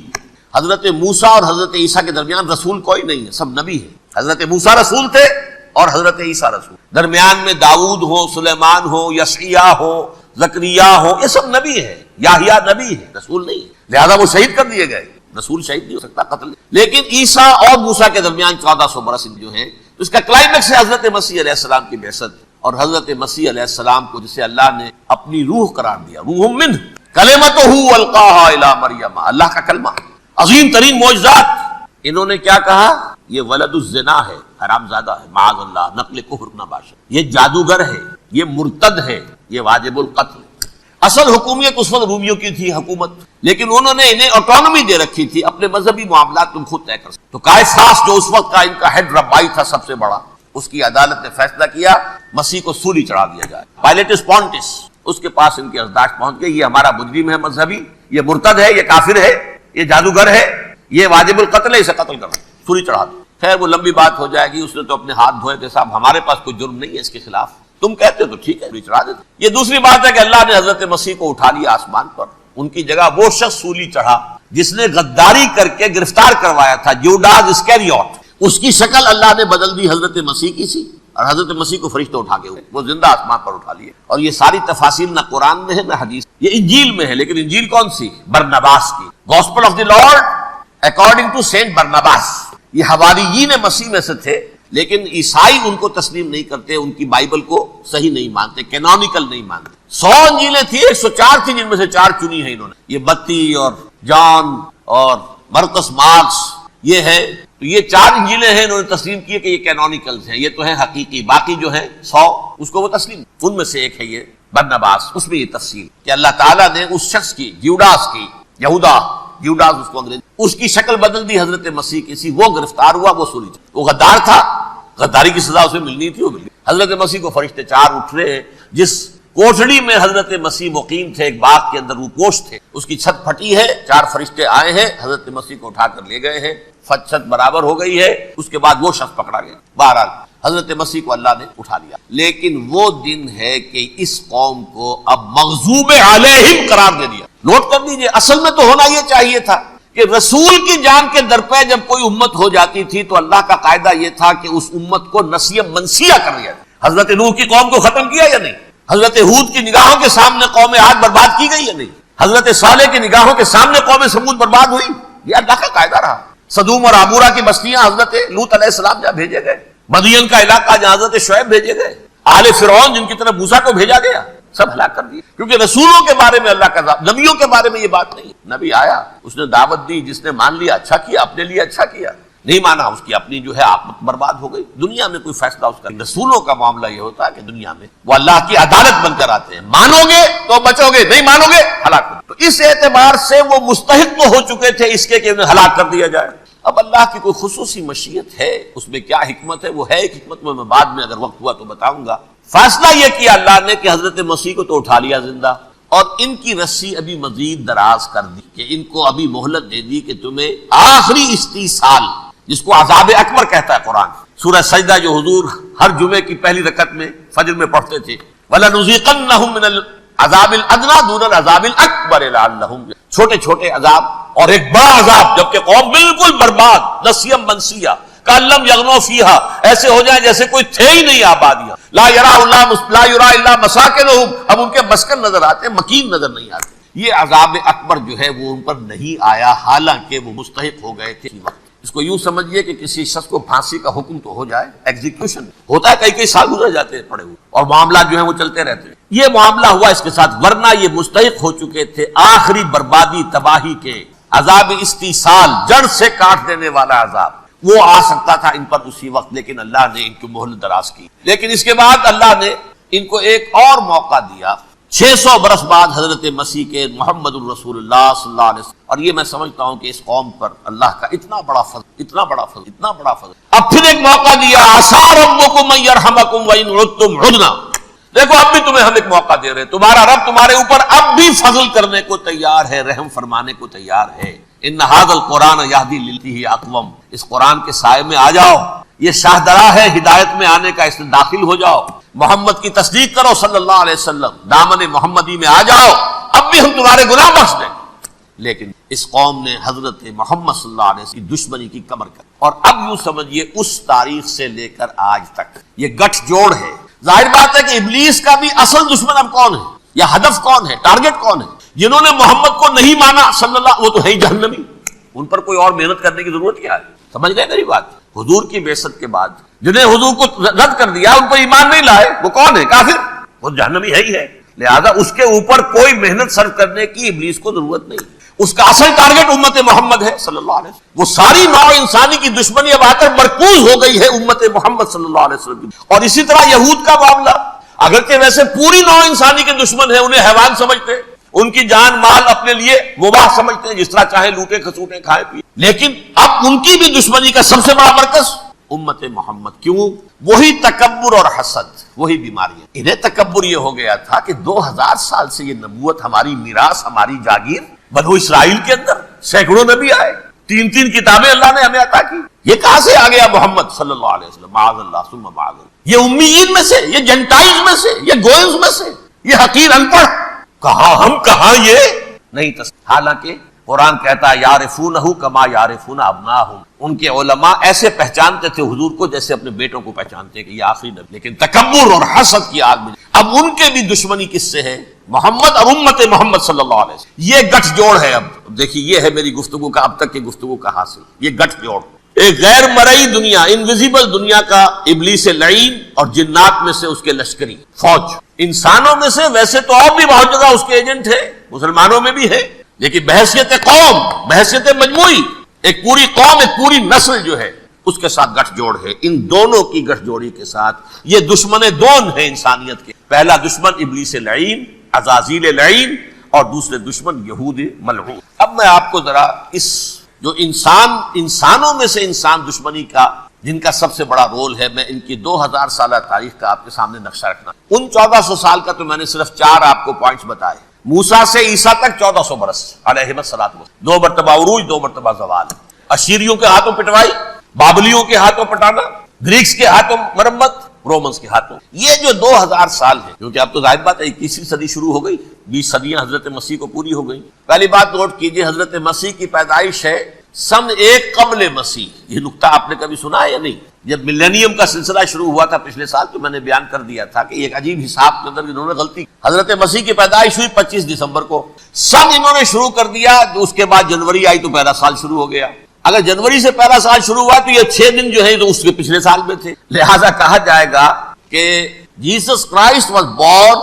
حضرت موسیٰ اور حضرت عیسیٰ کے درمیان رسول کوئی نہیں ہے، سب نبی ہیں. حضرت موسیٰ رسول تھے اور حضرت عیسیٰ رسول. درمیان میں داؤد ہو، سلیمان ہو، یشعیاہ ہو، زکریا ہو، یہ سب نبی ہیں. یحییٰ نبی ہے، رسول نہیں ہے. لہذا وہ شہید کر دیے گئے. رسول شہید نہیں ہو سکتا، قتل. لیکن عیسیٰ اور موسیٰ کے درمیان 1400 برس جو ہیں، اس کا کلائمیکس ہے حضرت مسیح علیہ السلام کی بعثت. اور حضرت مسیح علیہ السلام کو جسے اللہ نے اپنی روح قرار دیا، روح منہ، کلمتہ القاہا الی مریم، اللہ کا کلمہ. عظیم ترین معجزات. انہوں نے کیا کہا؟ یہ ولد الزنا ہے، حرام زادہ ہے، معاذ اللہ، نقل کفر نہ باشد، یہ جادوگر ہے، یہ مرتد ہے، یہ واجب القتل. اصل حکومت اس وقت رومیوں کی تھی حکومت، لیکن انہوں نے انہیں آٹونومی دے رکھی تھی، اپنے مذہبی معاملات تم خود طے کر سکتے. تو قائفاس جو اس وقت کا ان کا ہیڈ ربائی تھا سب سے بڑا، اس کی عدالت نے فیصلہ کیا مسیح کو سولی چڑھا دیا جائے. پائلیٹس پونٹس اس کے پاس ان کی یادداشت پہنچ گئی، یہ ہمارا مجرم ہے مذہبی، یہ مرتد ہے، یہ کافر ہے، یہ جادوگر ہے، یہ واجب القتل ہے، اسے قتل کرو، سولی چڑھا دو۔ خیر وہ لمبی بات ہو جائے گی، اس نے تو اپنے ہاتھ دھوئے تھے، صاحب ہمارے پاس کوئی جرم نہیں ہے اس کے خلاف، تم کہتے ہو تو ٹھیک ہے سولی چڑھا دیتے۔ یہ دوسری بات ہے کہ اللہ نے حضرت مسیح کو اٹھا لیا آسمان پر، ان کی جگہ وہ شخص سولی چڑھا جس نے غداری کر کے گرفتار کروایا تھا، جوڈاس اسکیریوٹ، اس کی شکل اللہ نے بدل دی حضرت مسیح کی سی، اور حضرت مسیح کو فرشتے اٹھا کے ہوئے وہ زندہ آسمان پر اٹھا لیے۔ اور یہ ساری تفاصیل نہ قرآن میں ہے نہ حدیث، یہ انجیل میں ہے، لیکن انجیل کون سی؟ برنباس کی، gospel of the Lord according to Saint Barnabas. یہ حواریین مسیح میں سے تھے، لیکن عیسائی ان کو تسلیم نہیں کرتے، ان کی بائبل کو صحیح نہیں مانتے، کینونیکل نہیں مانتے۔ 100 انجیلیں تھیں، 104 تھی جن میں سے 4 چنی ہیں انہوں نے، یہ بتی اور جان اور مرقس مارکس، یہ ہے، تو یہ 4 انجیلیں ہیں، انہوں نے تسلیم کی کہ یہ کینونیکلز ہیں، یہ تو ہیں حقیقی، باقی جو ہیں 100 اس کو وہ تسلیم، ان میں سے ایک ہے یہ برنباس۔ اس میں یہ تفصیل کہ اللہ تعالیٰ نے اس شخص کی، جیوڈاس کی، یہودا جیوڈاس اس کو انگریزی، اس کی شکل بدل دی حضرت مسیح کی سی، وہ گرفتار ہوا، وہ سولی چڑھا، وہ غدار تھا، غداری کی سزا اسے ملنی تھی، وہ ملی۔ حضرت مسیح کو فرشتے 4 اٹھ رہے ہیں، جس کوٹڑی میں حضرت مسیح مقیم تھے، ایک باغ کے اندر روپوش تھے، اس کی چھت پھٹی ہے، 4 فرشتے آئے ہیں، حضرت مسیح کو اٹھا کر لے گئے ہیں، چھت برابر ہو گئی ہے، اس کے بعد وہ شخص پکڑا گیا۔ بہرحال حضرت مسیح کو اللہ نے اٹھا لیا، لیکن وہ دن ہے کہ اس قوم کو اب مغضوب علیہم قرار دے دیا۔ نوٹ کر لیجئے، اصل میں تو ہونا یہ چاہیے تھا کہ رسول کی جان کے در پہ جب کوئی امت ہو جاتی تھی تو اللہ کا قاعدہ یہ تھا کہ اس امت کو نسیہ منسیہ کر دیا جائے۔ حضرت نوح کی قوم کو ختم کیا یا نہیں؟ حضرت ہود کی نگاہوں کے سامنے قوم عاد برباد کی گئی یا نہیں؟ حضرت صالح کی نگاہوں کے سامنے قوم سمود برباد ہوئی، یہ اللہ کا قاعدہ رہا۔ صدوم اور عمورہ کی بستیاں حضرت لوط علیہ السلام جہاں بھیجے گئے، مدین کا علاقہ جہاں حضرت شعیب بھیجے گئے، آل فرعون جن کی طرف موسیٰ کو بھیجا گیا، سب ہلاک کر دیے، کیونکہ رسولوں کے بارے میں اللہ کا عذاب، نبیوں کے بارے میں یہ بات نہیں۔ نبی آیا، اس نے دعوت دی، جس نے مان لیا اچھا کیا، اپنے لیے اچھا کیا، نہیں مانا اس کی اپنی جو ہے آخرت برباد ہو گئی۔ دنیا میں کوئی فیصلہ اس کا، رسولوں کا معاملہ یہ ہوتا ہے کہ دنیا میں وہ اللہ کی عدالت بن کر آتے ہیں، مانو گے تو بچو گے، نہیں مانو گے ہلاک ہو۔ تو اس اعتبار سے وہ مستحق تو ہو چکے تھے اس کے کہ انہیں ہلاک کر دیا جائے۔ اب اللہ کی کوئی خصوصی مشیت ہے، اس میں کیا حکمت ہے، وہ ہے ایک حکمت، میں بعد میں اگر وقت ہوا تو بتاؤں گا۔ فیصلہ یہ کیا اللہ نے کہ حضرت مسیح کو تو اٹھا لیا زندہ، اور ان کی رسی ابھی مزید دراز کر دی، کہ ان کو ابھی مہلت دے دی کہ تمہیں آخری استیصال، جس کو عذاب اکبر کہتا ہے قرآن، سورہ سجدہ جو حضور ہر جمعے کی پہلی رکعت میں فجر میں پڑھتے تھے، وَلَنُذِيقَنَّهُم مِّنَ الْعَذَابِ الْأَدْنَىٰ دُونَ الْعَذَابِ الْأَكْبَرِ لَعَلَّهُمْ، چھوٹے چھوٹے عذاب اور ایک بڑا عذاب، جبکہ قوم بالکل برباد، نسیہ منسیہ، کأن لم یغنوا فیہا، ایسے ہو جائیں جیسے کوئی تھے ہی نہیں آبادیاں، لا یرا الا مساکنہم، اب ان کے مسکن نظر آتے، مکین نظر نہیں آتے۔ یہ عذاب اکبر جو ہے وہ ان پر نہیں آیا، حالانکہ وہ مستحق ہو گئے تھے۔ اس کو یوں سمجھیے کہ کسی شخص کو پھانسی کا حکم تو ہو جائے، ایگزیکیوشن ہوتا ہے، کئی سال گزر جاتے ہیں پڑے ہوئے، اور معاملات جو ہیں وہ چلتے رہتے ہیں۔ یہ معاملہ ہوا اس کے ساتھ، ورنہ یہ مستحق ہو چکے تھے آخری بربادی تباہی کے، عذاب استیصال، جڑ سے کاٹ دینے والا عذاب، وہ آ سکتا تھا ان پر اسی وقت، لیکن اللہ نے ان کی مہلت دراز کی۔ لیکن اس کے بعد اللہ نے ان کو ایک اور موقع دیا، 600 برس بعد حضرت مسیح کے، محمد الرسول اللہ صلی اللہ علیہ وسلم، اور یہ میں سمجھتا ہوں کہ اس قوم پر اللہ کا اتنا بڑا فضل، اتنا بڑا فضل، اتنا بڑا فضل۔ اب پھر ایک موقع دیا، عسیٰ ربکم ان یرحمکم وان عدتم عدنا، دیکھو اب بھی تمہیں ہم ایک موقع دے رہے ہیں، تمہارا رب تمہارے اوپر اب بھی فضل کرنے کو تیار ہے، رحم فرمانے کو تیار ہے۔ ان ھذا القرآن یہدی للتی ہی اقوم، اس قرآن کے سائے میں آ جاؤ، یہ شاہدرا ہے ہدایت میں آنے کا، اس میں داخل ہو جاؤ، محمد کی تصدیق کرو صلی اللہ علیہ وسلم، دامن محمدی میں آ جاؤ، اب بھی ہم تمہارے گناہ بخش دیں۔ لیکن اس قوم نے حضرت محمد صلی اللہ علیہ وسلم کی دشمنی کی کمر کر، اور اب یوں سمجھیے اس تاریخ سے لے کر آج تک یہ گٹھ جوڑ ہے۔ ظاہر بات ہے کہ ابلیس کا بھی اصل دشمن اب کون ہے، یا ہدف کون ہے، ٹارگٹ کون ہے؟ جنہوں نے محمد کو نہیں مانا صلی اللہ، وہ تو ہے ہی جہنمی، ان پر کوئی اور محنت کرنے کی ضرورت کیا ہے؟ سمجھ گئے میری بات؟ حضور کی بعثت کے بعد جنہیں حضور کو رد کر دیا، ان پر ایمان نہیں لائے، وہ کون ہے؟ کافر، وہ جہنمی ہے ہی ہے۔ لہذا اس کے اوپر کوئی محنت صرف کرنے کی ابلیس کو ضرورت نہیں، اس کا اصل ٹارگٹ امت محمد ہے صلی اللہ علیہ وسلم۔ وہ ساری نوع انسانی کی دشمنی اب آ کر مرکوز ہو گئی ہے امت محمد صلی اللہ علیہ وسلم کی۔ اور اسی طرح یہود کا معاملہ، اگرچہ ویسے پوری نوع انسانی کے دشمن ہیں، انہیں حیوان سمجھتے، ان کی جان مال اپنے لیے مباح سمجھتے ہیں، جس طرح چاہے لوٹے کھسوٹے کھائے پیے، لیکن اب ان کی بھی دشمنی کا سب سے بڑا مرکز امت محمد. کیوں؟ وہی تکبر اور حسد، وہی بیماریاں. انہیں تکبر یہ ہو گیا تھا کہ 2000 سال سے یہ نبوت ہماری میراث، ہماری جاگیر. بنو اسرائیل کے اندر سینکڑوں نبی آئے، 3 کتابیں اللہ نے ہمیں عطا کی. یہ کہاں سے آ گیا محمد صلی اللہ علیہ وسلم؟ معاذ اللہ ثم معاذ اللہ. یہ امیین میں سے، یہ جنٹائلز میں سے، یہ گوئنز میں سے، یہ حقیر ان پڑھ. کہاں ہم، کہاں یہ نہیں تصدیق. حالانکہ قرآن کہتا ہے یعرفونہ کما یعرفون ابناہم. ان کے علماء ایسے پہچانتے تھے حضور کو جیسے اپنے بیٹوں کو پہچانتے ہیں کہ یہ آخری نبی. لیکن تکبر اور حسد کی آگ میں اب ان کے بھی دشمنی کس سے ہے؟ محمد اور امت محمد صلی اللہ علیہ وسلم. یہ گٹھ جوڑ ہے. اب دیکھیے یہ ہے میری گفتگو کا اب تک کی گفتگو کا حاصل. یہ گٹھ جوڑ ایک غیر مرئی دنیا، انویزیبل دنیا کا ابلیس لعین اور جنات میں سے اس کے لشکری فوج. انسانوں میں سے ویسے تو اور بھی بہت جگہ اس کے ایجنٹ ہے، مسلمانوں میں بھی ہے، لیکن بحیثیت قوم، بحیثیت مجموعی ایک پوری قوم، ایک پوری نسل جو ہے اس کے ساتھ گٹھ جوڑ ہے. ان دونوں کی گٹھ جوڑی کے ساتھ یہ دشمن دون ہیں انسانیت کے. پہلا دشمن ابلیس لعین، عزازیل لعین، اور دوسرے دشمن یہود ملعون. اب میں آپ کو ذرا اس جو انسانوں میں سے انسان دشمنی کا جن کا سب سے بڑا رول ہے، میں ان کی 2000 سالہ تاریخ کا آپ کے سامنے نقشہ رکھنا. ان 1400 سال کا تو میں نے صرف 4 آپ کو پوائنٹس بتائے. موسیٰ سے عیسیٰ تک 1400 برس علیہ الصلوۃ والسلام. 2 مرتبہ عروج، 2 مرتبہ زوال. اشیریوں کے ہاتھوں پٹوائی، بابلیوں کے ہاتھوں پٹانا، گریکس کے ہاتھوں مرمت، رومنس کے ہاتھوں. یہ جو 2000 سال ہے، کیونکہ اب تو ظاہر بات ہے 21ویں صدی شروع ہو گئی، 20 صدیاں حضرت مسیح کو پوری ہو گئی. پہلی بات نوٹ کیجئے، حضرت مسیح کی پیدائش ہے سن 1 قبل مسیح. یہ نقطہ آپ نے کبھی سنا ہے یا نہیں؟ جب ملینیم کا سلسلہ شروع ہوا تھا پچھلے سال تو میں نے بیان کر دیا تھا کہ ایک عجیب حساب کے اندر انہوں نے غلطی. حضرت مسیح کی پیدائش ہوئی 25 دسمبر کو، سن انہوں نے شروع کر دیا، اس کے بعد جنوری آئی تو پہلا سال شروع ہو گیا. اگر جنوری سے پہلا سال شروع ہوا تو یہ 6 دن جو ہے تو اس کے پچھلے سال میں تھے. لہذا کہا جائے گا کہ Jesus Christ was born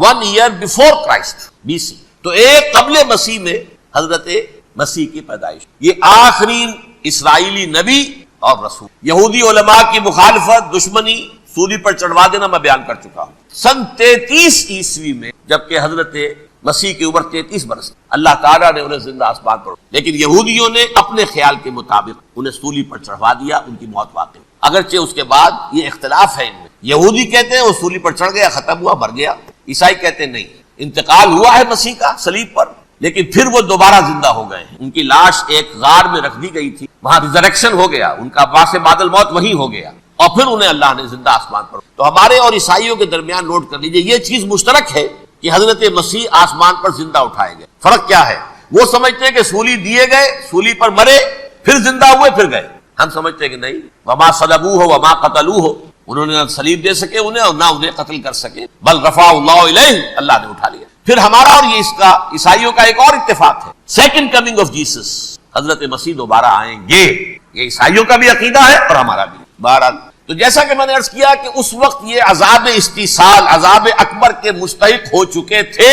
1 year before Christ BC. تو 1 قبل مسیح میں حضرت مسیح کی پیدائش. یہ آخری اسرائیلی نبی اور رسول. یہودی علماء کی مخالفت، دشمنی، سولی پر چڑھوا دینا میں بیان کر چکا ہوں. سن 33 عیسوی میں جبکہ حضرت مسیح کی عمر 33 برس، اللہ تعالیٰ نے انہیں زندہ آسمان پر، لیکن یہودیوں نے اپنے خیال کے مطابق انہیں سولی پر چڑھوا دیا، ان کی موت واقع. اگرچہ اس کے بعد یہ اختلاف ہے ان میں. یہودی کہتے ہیں وہ سولی پر چڑھ گیا، ختم ہوا، مر گیا. عیسائی کہتے ہیں نہیں، انتقال ہوا ہے مسیح کا صلیب پر، لیکن پھر وہ دوبارہ زندہ ہو گئے ہیں. ان کی لاش ایک غار میں رکھ دی گئی تھی، وہاں ریزریکشن ہو گیا، ان کا باعث بعد الموت وہی ہو گیا، اور پھر انہیں اللہ نے زندہ آسمان پر. تو ہمارے اور عیسائیوں کے درمیان نوٹ کر لیجئے یہ چیز مشترک ہے کہ حضرت مسیح آسمان پر زندہ اٹھائے گئے. فرق کیا ہے؟ وہ سمجھتے ہیں کہ سولی دیے گئے، سولی پر مرے، پھر زندہ ہوئے، پھر گئے. ہم سمجھتے ہیں کہ نہیں، وما صلبوہ وما قتلوہ، انہوں نے نہ صلیب دے سکے انہیں اور نہ انہیں قتل کر سکے، بل رفع اللہ الیہ، اللہ نے اٹھا لیا. پھر ہمارا اور یہ اس کا عیسائیوں کا ایک اور اتفاق ہے، سیکنڈ کمنگ آف جیسس، حضرت مسیح دوبارہ آئیں گے. یہ عیسائیوں کا بھی عقیدہ ہے اور ہمارا بھی. بہرحال تو جیسا کہ میں نے عرض کیا کہ اس وقت یہ عذاب استیصال، عذاب اکبر کے مستحق ہو چکے تھے،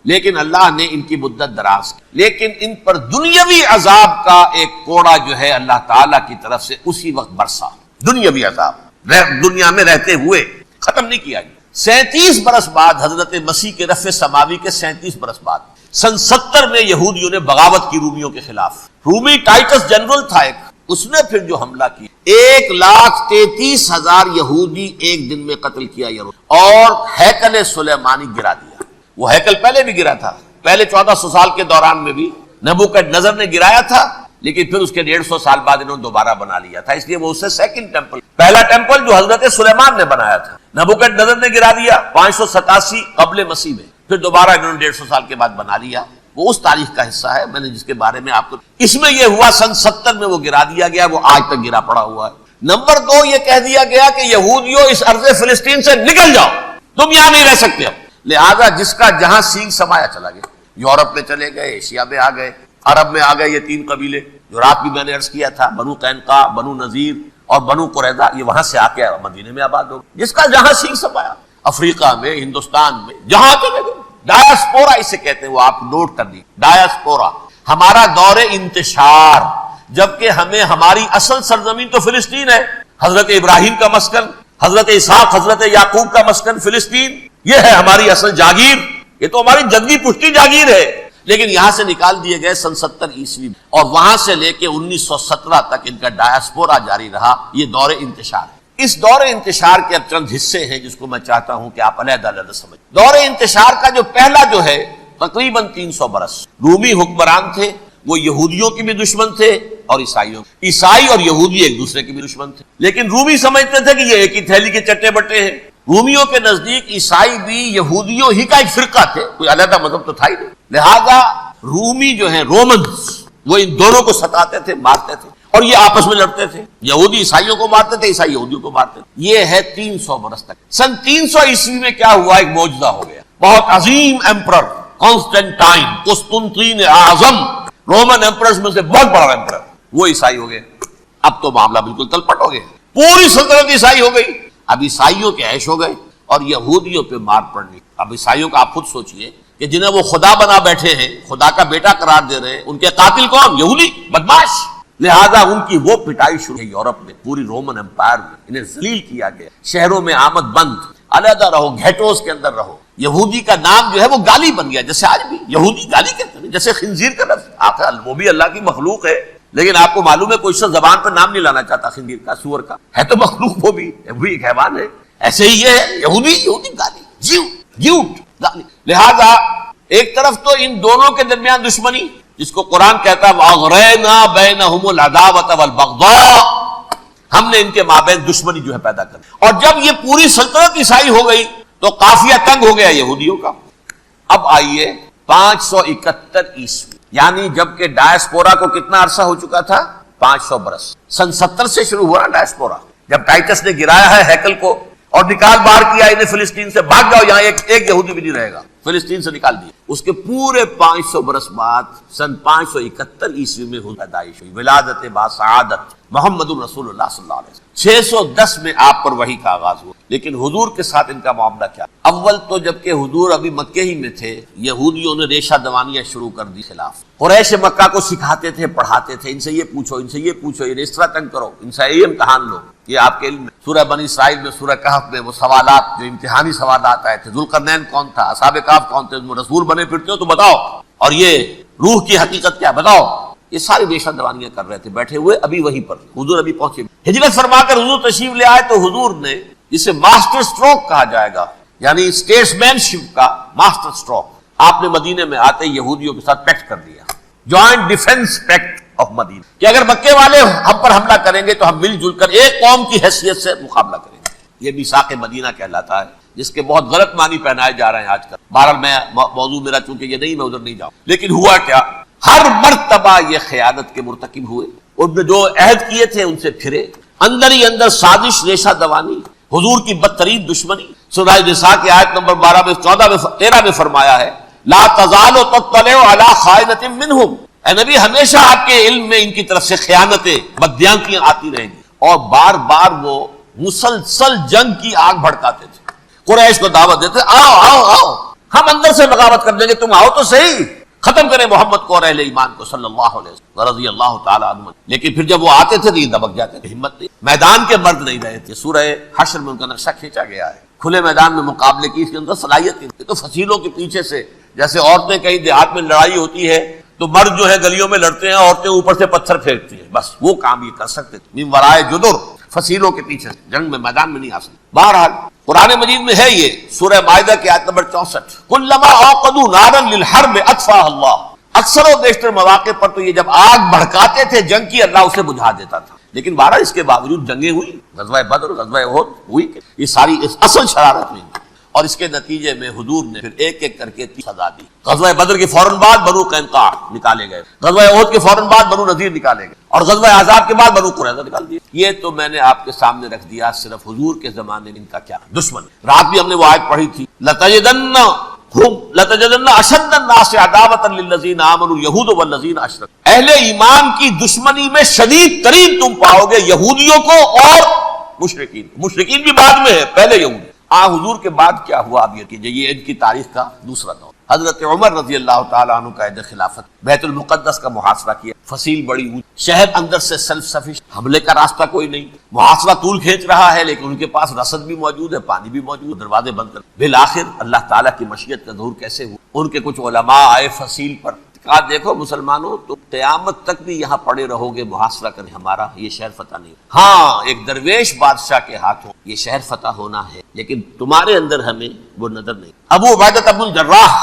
لیکن اللہ نے ان کی مدت دراز کی. لیکن ان پر دنیاوی عذاب کا ایک کوڑا جو ہے اللہ تعالیٰ کی طرف سے اسی وقت برسا. دنیاوی عذاب دنیا میں رہتے ہوئے ختم نہیں کیا گیا. 37 برس بعد حضرت مسیح کے رفع سماوی کے 37 برس بعد سن 70 میں یہودیوں نے بغاوت کی رومیوں کے خلاف. رومی ٹائٹس جنرل تھا ایک، اس نے پھر جو حملہ کیا 1,33,000 یہودی ایک دن میں قتل کیا اور ہیکل سلیمانی گرا دیا. وہ ہیکل پہلے بھی گرا تھا، پہلے 1400 سال کے دوران میں بھی نبوکدنضر نے گرایا تھا، لیکن پھر اس کے 150 سال بعد انہوں نے دوبارہ بنا لیا تھا. اس لیے وہ اسے سیکنڈ ٹیمپل، پہلا ٹیمپل جو حضرت سلیمان نے بنایا تھا نبوکدنضر نے گرا دیا 587 قبل مسیح میں، پھر دوبارہ انہوں نے 150 سال کے بعد بنا لیا. وہ اس تاریخ کا حصہ ہے میں نے جس کے بارے میں آپ کو، اس میں یہ ہوا سن 70 میں وہ گرا دیا گیا، وہ آج تک گرا پڑا ہوا ہے. نمبر 2 یہ کہہ دیا گیا کہ یہودیوں اس ارض فلسطین سے نکل جاؤ، تم یہاں نہیں رہ سکتے ہو. لہذا جس کا جہاں سینگ سمایا چلا گیا، یورپ میں چلے گئے، ایشیا میں آ گئے، عرب میں آ گئے. یہ 3 قبیلے جو رات بھی میں نے عرض کیا تھا، بنو قینقاع، بنو نذیر اور بنو قریظہ، یہ وہاں سے آ کے مدینے میں آباد ہو گئے. جس کا جہاں سینگ سمایا، افریقہ میں، ہندوستان میں، جہاں چلے گئے. ڈایاسپورا اسے کہتے ہیں، وہ آپ نوٹ کر دیجیے، ڈایاسپورا ہمارا دور انتشار، جبکہ ہمیں ہماری اصل سرزمین تو فلسطین ہے. حضرت ابراہیم کا مسکن، حضرت اسحاق، حضرت یعقوب کا مسکن فلسطین، یہ ہے ہماری اصل جاگیر، یہ تو ہماری جدی پشتی جاگیر ہے. لیکن یہاں سے نکال دیے گئے سن 70 عیسوی میں، اور وہاں سے لے کے 1917 تک ان کا ڈائسپورا جاری رہا۔ یہ دور انتشار ہے۔ اس دور انتشار کے اب چند حصے ہیں جس کو میں چاہتا ہوں کہ آپ علیحدہ علیحدہ سمجھ۔ دور انتشار کا جو پہلا جو ہے تقریباً 300 برس رومی حکمران تھے، وہ یہودیوں کے بھی دشمن تھے اور عیسائیوں، عیسائی اور یہودی ایک دوسرے کے بھی دشمن تھے، لیکن رومی سمجھتے تھے کہ یہ ایک ہی تھیلی کے چٹے بٹے ہیں۔ رومیوں کے نزدیک عیسائی بھی یہودیوں ہی کا ایک فرقہ تھے، کوئی علیحدہ مذہب تو تھا ہی نہیں، لہذا رومی جو ہیں رومنز وہ ان دونوں کو ستاتے تھے، مارتے تھے، اور یہ آپس میں لڑتے تھے، یہودی عیسائیوں کو مارتے تھے، عیسائی یہودیوں کو مارتے تھے۔ یہ ہے 300 برس تک۔ سن 300 عیسوی میں کیا ہوا؟ ایک معجزہ ہو گیا۔ بہت عظیم ایمپرر کانسٹینٹائن، قسطنطین اعظم، رومن ایمپررز میں سے بہت بڑا ایمپرر، وہ عیسائی ہو گئے۔ اب تو معاملہ بالکل تلپٹ ہو گیا، پوری سلطنت عیسائی ہو گئی۔ اب عیسائیوں کے عیش ہو گئے اور یہودیوں پہ مار پڑنی۔ اب عیسائیوں کا آپ خود سوچئے کہ جنہیں وہ خدا بنا بیٹھے ہیں، خدا کا بیٹا قرار دے رہے ہیں، ان کے قاتل کون؟ یہودی بدماش۔ لہذا ان کی وہ پٹائی شروع ہوئی یورپ میں، پوری رومن امپائر میں انہیں ذلیل کیا گیا، شہروں میں آمد بند، علیحدہ رہو، گھیٹوز کے اندر رہو۔ یہودی کا نام جو ہے وہ گالی بن گیا، جیسے آج بھی یہودی گالی کہتے ہیں، جیسے خنزیر کا لفظ آخر وہ بھی اللہ کی مخلوق ہے، لیکن آپ کو معلوم ہے کوئی شخص زبان پہ نام نہیں لانا چاہتا خنزیر کا، سور کا، ہے تو مخلوق، وہ بھی ایک حیوان ہے۔ ایسے ہی یہ ہے یہودی گالی، جیوٹ گالی۔ لہذا ایک طرف تو ان دونوں کے درمیان دشمنی، جس کو قرآن کہتا ہے وَأَغْرَيْنَا بَيْنَهُمُ الْعَدَاوَةَ وَالْبَغْضَاءَ، ہم نے ان کے مابین دشمنی جو ہے پیدا کر دی۔ اور جب یہ پوری سلطنت عیسائی ہو گئی تو قافیہ تنگ ہو گیا یہودیوں کا۔ اب آئیے 571 عیسوی، یعنی جب کہ ڈائسپورا کو کتنا عرصہ ہو چکا تھا؟ 500 برس۔ سن 70 سے شروع ہوا نا ڈائسپورا، جب ٹائٹس نے گرایا ہے ہیکل کو اور نکال باہر کیا انہیں فلسطین سے، بھاگ جاؤ یہاں ایک یہودی بھی نہیں رہے گا، فلسطین سے نکال دیا۔ اس کے پورے 500 برس بعد سن 571 عیسوی میں پیدائش ہوئی، ولادت باسعادت محمد الرسول اللہ صلی اللہ علیہ وسلم۔ 610 میں آپ پر وحی کا آغاز ہوا، لیکن حضور کے ساتھ ان کا معاملہ کیا؟ اول تو جبکہ حضور ابھی مکے ہی میں تھے، یہودیوں نے ریشہ دوانیاں شروع کر دی خلاف۔ قریش مکہ کو سکھاتے تھے، پڑھاتے تھے، ان سے یہ پوچھو، ان سے یہ پوچھو، یہ اس طرح تنگ کرو، ان سے یہ امتحان لو۔ یہ آپ کے علم میں سورہ بنی اسرائیل میں، سورہ کہف میں وہ سوالات جو امتحانی سوالات آئے تھے، ذوالقرنین کون تھا، اصحاب کہف کون تھے، رسول بنے پھرتے ہو تو بتاؤ، اور یہ روح کی حقیقت کیا بتاؤ۔ یہ ساری ریشہ دوانیاں کر رہے تھے بیٹھے ہوئے، ابھی وہیں پر حضور ابھی پہنچے۔ ہجرت فرما کر حضور تشریف لے آئے تو حضور نے جسے ماسٹر سٹروک کہا جائے گا، یعنی اسٹیٹس مین شپ کا ماسٹر سٹروک، آپ نے مدینے میں آتے یہودیوں کے ساتھ پیکٹ کر دیا، جوائنٹ ڈیفنس پیکٹ آف مدینہ، کہ اگر مکے والے ہم پر حملہ کریں گے تو ہم مل جل کر ایک قوم کی حیثیت سے مقابلہ کریں گے۔ یہ میثاق مدینہ کہلاتا ہے، جس کے بہت غلط معنی پہنائے جا رہے ہیں آج کل۔ بہرحال میں موضوع میرا چونکہ یہ نہیں، میں ادھر نہیں جاؤں، لیکن ہوا کیا؟ ہر مرتبہ یہ خیانت کے مرتکب ہوئے، ان نے جو عہد کیے تھے ان سے پھرے، اندر ہی اندر سازش، ریشہ دوانی، حضور کی بدترین دشمنی۔ سورہ نساء کی آیت نمبر 12 میں 14 میں 13 میں فرمایا ہے لا تزال تطلع علی خائنۃ منہم، اے نبی ہمیشہ آپ کے علم میں ان کی طرف سے خیانتیں، بددیانتیاں آتی رہیں گی، اور بار بار وہ مسلسل جنگ کی آگ بھڑکاتے تھے، قریش کو دعوت دیتے آؤ آؤ آؤ ہم اندر سے بغاوت کر دیں گے، تم آؤ تو صحیح، ختم کریں محمد کو اور اہل ایمان کو صلی اللہ علیہ وسلم رضی اللہ تعالی عنہ۔ لیکن پھر جب وہ آتے تھے تو یہ دبک جاتے تھے، ہمت نہیں، میدان کے مرد نہیں رہے تھے۔ سورہ حشر میں ان کا نقشہ کھینچا گیا ہے، کھلے میدان میں مقابلے کی اس کے اندر صلاحیت نہیں، تو فصیلوں کے پیچھے سے، جیسے عورتیں کہیں دیہات میں لڑائی ہوتی ہے تو مرد جو ہے گلیوں میں لڑتے ہیں، عورتیں اوپر سے پتھر پھینکتی ہیں، بس وہ کام یہ کر سکتے تھے، من ورائے جدر، فصیلوں کے پیچھے سے، جنگ میں میدان میں نہیں آ سکتے۔ بہرحال قرآن مجید میں ہے یہ سورہ مائدہ کی آیت نمبر 64، کلما اوقدوا نارا للحرب اطفاها اللہ، اکثر و بیشتر مواقع پر تو یہ جب آگ بھڑکاتے تھے جنگ کی، اللہ اسے بجھا دیتا تھا، لیکن بہرحال اس کے باوجود جنگیں ہوئی، غزوہ بدر، غزوہ احد ہوئی، یہ ساری اصل شرارت میں، اور اس کے نتیجے میں حضور نے پھر ایک ایک کر کے سزا دی۔ غزوہ بدر کے فوراً بعد بنو قینقاع نکالے گئے، غزوہ احد کے فوراً بعد بنو نذیر نکالے گئے، اور غزوہ احزاب کے بعد بنو قریظہ نکال دیے۔ یہ تو میں نے آپ کے سامنے رکھ دیا صرف حضور کے زمانے میں ان کا کیا دشمن۔ رات بھی ہم نے وہ آیت پڑھی تھی، لَتَجِدَنَّ أَشَدَّ النَّاسِ عَدَاوَةً لِلَّذِينَ آمَنُوا الْيَهُودُ وَالَّذِينَ أَشْرَكُوا، اہل ایمان کی دشمنی میں شدید ترین تم پاؤ گے یہودیوں کو اور مشرکین، مشرکین بھی بعد میں ہے، پہلے یہودی۔ حضور کے بعد کیا ہوا اب یہ کیجئے، یہ ان کی تاریخ کا دوسرا دور۔ حضرت عمر رضی اللہ تعالیٰ عنہ قائد خلافت بیت المقدس کا محاصرہ کیا، فصیل بڑی اونچی، شہر اندر سے سیلف سفیشینٹ، حملے کا راستہ کوئی نہیں، محاصرہ طول کھینچ رہا ہے لیکن ان کے پاس رسد بھی موجود ہے، پانی بھی موجود، دروازے بند کر۔ بالآخر اللہ تعالیٰ کی مشیت کا ظہور کیسے ہوا؟ ان کے کچھ علماء آئے فصیل پر، کہا دیکھو مسلمانوں تم قیامت تک بھی یہاں پڑے رہو گے محاصرہ کریں، ہمارا یہ شہر فتح نہیں، ہاں ایک درویش بادشاہ کے ہاتھوں یہ شہر فتح ہونا ہے، لیکن تمہارے اندر ہمیں وہ نظر نہیں۔ ابو عبیدہ بن الجراح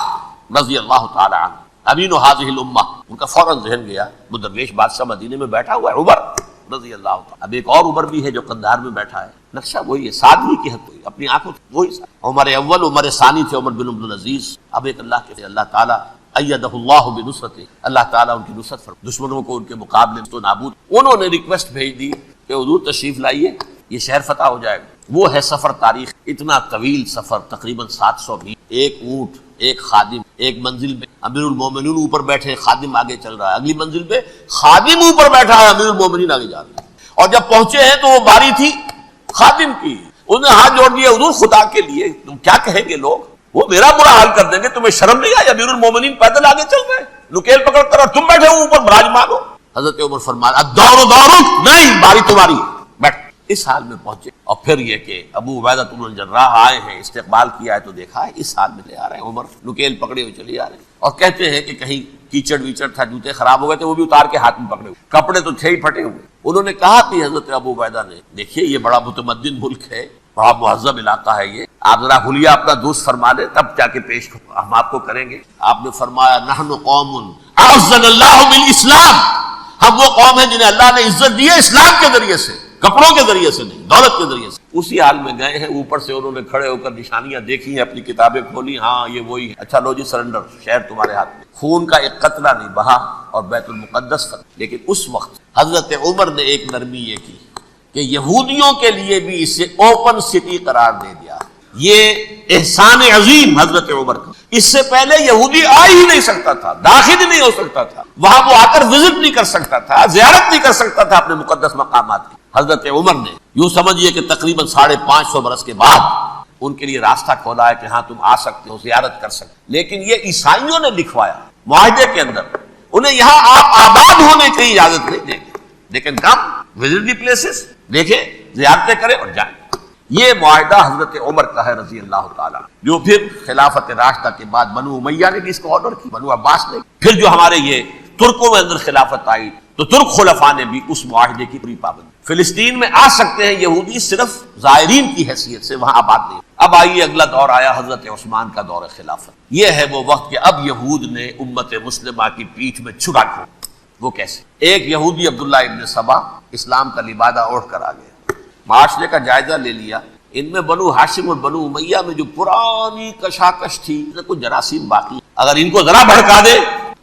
رضی اللہ تعالی عنہ امین هذه الامہ، ان کا فوراً ذہن گیا وہ درویش بادشاہ مدینے میں بیٹھا ہوا ہے عمر رضی اللہ تعالی، اب ایک اور عمر بھی ہے جو قندھار میں بیٹھا ہے، نقشہ وہی ہے، سادگی کی حد ہوئی، اپنی آنکھوں وہی عمر اول عمر ثانی تھے عمر بن عبد العزیز، اب ایک اللہ تعالیٰ ایدہ اللہ بنصرتہ، اللہ تعالیٰ ان کی نصرت فرمائے، دشمنوں کو ان کے مقابلے میں تو نابود۔ انہوں نے ریکویسٹ بھیج دی کہ حضور تشریف لائیے، یہ شہر فتح ہو جائے گا۔ وہ ہے سفر تاریخ، اتنا طویل سفر، تقریباً 700 میل، ایک اونٹ، ایک خادم، ایک منزل میں امیر المومنین اوپر بیٹھے، خادم آگے چل رہا ہے، اگلی منزل پہ خادم اوپر بیٹھا ہے، امیر المومنین آگے جا رہے ہیں، اور جب پہنچے ہیں تو وہ باری تھی خادم کی، انہوں نے ہاتھ جوڑ دیا، حضور خدا کے لیے تم کیا کہیں گے لوگ، وہ میرا برا حال کر دیں گے، تمہیں شرم نہیں آئی؟ امیر المومنین پیدل آگے چل رہے ہیں نکیل پکڑ کر، اور تم بیٹھے ہو اوپر براجمان ہو۔ حضرت عمر فرمایا الدور دورک، نہیں باری تمہاری ہے، بیٹھ۔ اس حال میں پہنچے، اور پھر یہ کہ ابو عبیدہ بن الجراح آئے ہیں، استقبال کیا ہے تو دیکھا ہے اس حال میں لے آ رہے ہیں، عمر نکیل پکڑے ہوئے چلے آ رہے ہیں، اور کہتے ہیں کہ کہیں کیچڑ ویچڑ تھا، جوتے خراب ہو گئے تھے، وہ بھی اتار کے ہاتھ میں پکڑے ہوئے، کپڑے تو تھے ہی پھٹے ہوئے۔ انہوں نے کہا کہ حضرت ابو عبیدہ نے، دیکھیے یہ بڑا متمدن ملک ہے، بڑا مہذب علاقہ ہے یہ، آپ ذرا حلیہ اپنا دوست فرما لیں تب جا کے پیش ہم آپ کو کریں گے۔ آپ نے فرمایا نحن قوم اعزنا اللہ بالاسلام، ہم وہ قوم ہیں جنہیں اللہ نے عزت دی ہے اسلام کے ذریعے سے، کپڑوں کے ذریعے سے نہیں، دولت کے ذریعے سے۔ اسی حال میں گئے ہیں، اوپر سے انہوں نے کھڑے ہو کر نشانیاں دیکھی ہیں، اپنی کتابیں کھولی، ہاں یہ وہی ہے، اچھا لو جی سرنڈر، شہر تمہارے ہاتھ میں۔ خون کا ایک قطرہ نہیں بہا اور بیت المقدس فتح، لیکن اس وقت حضرت عمر نے ایک نرمی یہ کی کہ یہودیوں کے لیے بھی اسے اوپن سٹی قرار دے دیا، یہ احسان عظیم حضرت عمر کا۔ اس سے پہلے یہودی آ ہی نہیں سکتا تھا، داخل ہی نہیں ہو سکتا تھا، وہاں وہ آ کر وزٹ نہیں کر سکتا تھا، زیارت نہیں کر سکتا تھا اپنے مقدس مقامات کی۔ حضرت عمر نے یوں سمجھیے کہ تقریباً 550 برس کے بعد ان کے لیے راستہ کھولا ہے کہ ہاں تم آ سکتے ہو، زیارت کر سکتے، لیکن یہ عیسائیوں نے لکھوایا معاہدے کے اندر، انہیں یہاں آپ آباد ہونے کی اجازت نہیں دیں گے، لیکن کم وزٹ دی پلیسز، دیکھیں زیارتیں کریں اور جائیں۔ یہ معاہدہ حضرت عمر کا ہے رضی اللہ تعالیٰ، جو پھر خلافت راشدہ کے بعد بنو امیہ نے بھی اس کو آرڈر کی، بنو عباس نے، پھر جو ہمارے یہ ترکوں میں اندر خلافت آئی تو ترک خلفاء نے بھی اس معاہدے کی پوری پابندی۔ فلسطین میں آ سکتے ہیں یہودی، صرف زائرین کی حیثیت سے، وہاں آباد نہیں۔ اب آئیے اگلا دور آیا حضرت عثمان کا دور خلافت، یہ ہے وہ وقت کہ اب یہود نے امت مسلمہ کی پیٹھ میں چھرا کھولا۔ وہ کیسے؟ ایک یہودی عبداللہ ابن سبا اسلام کا لبادہ اوڑھ کر آ گیا، معاشرے کا جائزہ لے لیا، ان میں بنو ہاشم اور بنو امیہ میں جو پرانی کشاکش تھی، کچھ جراثیم باقی، اگر ان کو ذرا بھڑکا دے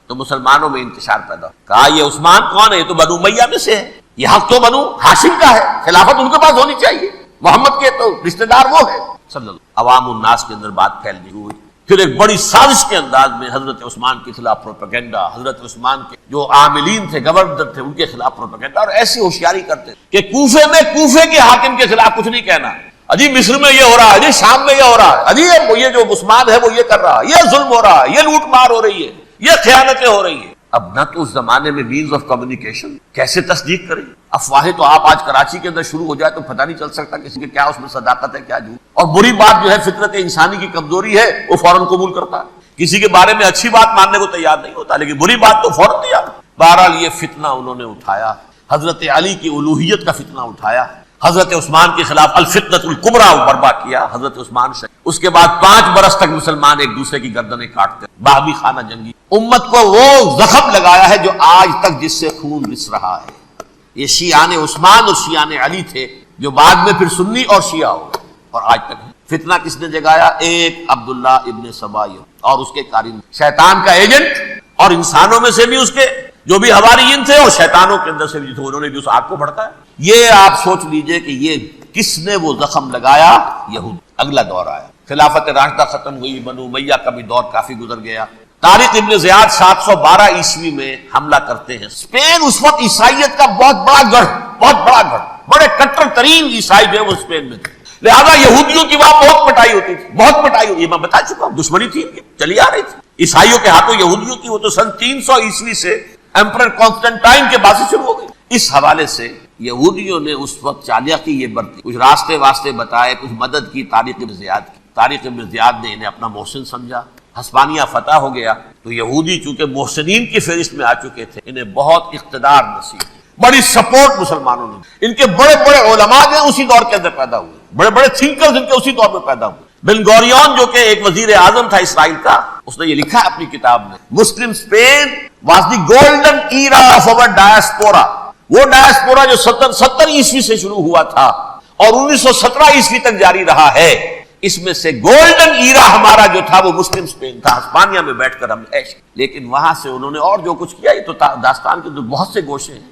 تو مسلمانوں میں انتشار پیدا ہو۔ کہا یہ عثمان کون ہے؟ یہ تو بنو امیہ میں سے ہے، یہ حق تو بنو ہاشم کا ہے، خلافت ان کے پاس ہونی چاہیے، محمد کے تو رشتہ دار وہ ہے صلی اللہ۔ عوام الناس کے اندر بات پھیلنی ہوئی، پھر ایک بڑی سازش کے انداز میں حضرت عثمان کے خلاف پروپیگنڈا، حضرت عثمان کے جو عاملین تھے، گورنر تھے، ان کے خلاف پروپیگنڈا، اور ایسی ہوشیاری کرتے کہ کوفے میں کوفے کے حاکم کے خلاف کچھ نہیں کہنا، اجی مصر میں یہ ہو رہا ہے، اجی شام میں یہ ہو رہا ہے، اجی یہ جو عثمان ہے وہ یہ کر رہا ہے، یہ ظلم ہو رہا ہے، یہ لوٹ مار ہو رہی ہے، یہ خیانتیں ہو رئی ہیں۔ اب نہ تو اس زمانے میں مینز آف کمیونیکیشن، کیسے تصدیق کریں؟ افواہیں تو آپ آج کراچی کے اندر شروع ہو جائے تو پتہ نہیں چل سکتا کسی کے کیا اس میں صداقت ہے کیا جھوٹ، اور بری بات جو ہے فطرت انسانی کی کمزوری ہے، وہ فوراً قبول کرتا ہے، کسی کے بارے میں اچھی بات ماننے کو تیار نہیں ہوتا، لیکن بری بات تو فوراً تیار۔ بہرحال یہ فتنہ انہوں نے اٹھایا، حضرت علی کی الوہیت کا فتنہ اٹھایا، حضرت عثمان کے خلاف الفتنۃ الکبریٰ برپا کیا، حضرت عثمان شہید۔ اس کے بعد 5 برس تک مسلمان ایک دوسرے کی گردنیں کاٹتے، باہمی خانہ جنگی، امت کو وہ زخم لگایا ہے جو آج تک جس سے خون رس رہا ہے۔ یہ شیعان عثمان اور شیعان علی تھے، جو بعد میں پھر سنی اور شیعہ ہو گئے، اور آج تک فتنہ کس نے جگایا؟ ایک عبداللہ ابن سبا اور اس کے قارئین، شیطان کا ایجنٹ، اور انسانوں میں سے بھی اس کے جو بھی حواریین تھے، اور شیطانوں کے اندر سے بھی تھے، انہوں نے بھی اس آگ کو بھڑکایا۔ یہ آپ سوچ لیجئے کہ یہ کس نے وہ زخم لگایا؟ یہود۔ اگلا دور آیا، خلافت راشدہ ختم ہوئی، بنو امیہ کا بھی دور کافی گزر گیا۔ طارق ابن زیاد 712 عیسوی میں حملہ کرتے ہیں۔ اسپین اس وقت عیسائیت کا بہت بڑا گڑھ، بڑے کٹر ترین عیسائی جو ہے وہ اسپین میں تھے، لہذا یہودیوں کی وہاں بہت پٹائی ہوتی تھی، بہت پٹائی ہوئی، میں بتا چکا ہوں، دشمنی تھی چلی آ رہی تھی عیسائیوں کے ہاتھوں یہودیوں کی۔ وہ تو سن 300 عیسوی سے ایمپرر کانسٹنٹائن کے بعد سے شروع ہو گئی۔ اس حوالے سے یہودیوں نے اس وقت چالاکی یہ برتی، کچھ راستے واسطے بتائے، کچھ مدد کی طارق بن زیاد کی۔ طارق بن زیاد نے انہیں اپنا محسن سمجھا، ہسپانیہ فتح ہو گیا تو یہودی چونکہ محسنین کی فہرست میں آ چکے تھے، انہیں بہت اقتدار نصیب، بڑی سپورٹ مسلمانوں نے۔ ان کے بڑے بڑے علماء جو اسی دور کے اندر پیدا ہوئے، بڑے بڑے تھنکرز ان کے اسی دور میں پیدا ہوئے۔ بن گوریون جو کہ ایک وزیر اعظم تھا اسرائیل کا، اس نے یہ لکھا ہے اپنی کتاب میں، Muslim Spain was the golden era of our diaspora. وہ ڈائسپورا جو 70 عیسوی سے شروع ہوا تھا اور 1917 عیسوی تک جاری رہا ہے، اس میں سے گولڈن ایرا ہمارا جو تھا وہ مسلم اسپین تھا۔ ہسپانیہ میں بیٹھ کر ہم نے عیش کی، لیکن وہاں سے انہوں نے اور جو کچھ کیا، یہ تو داستان کے بہت سے گوشے ہیں۔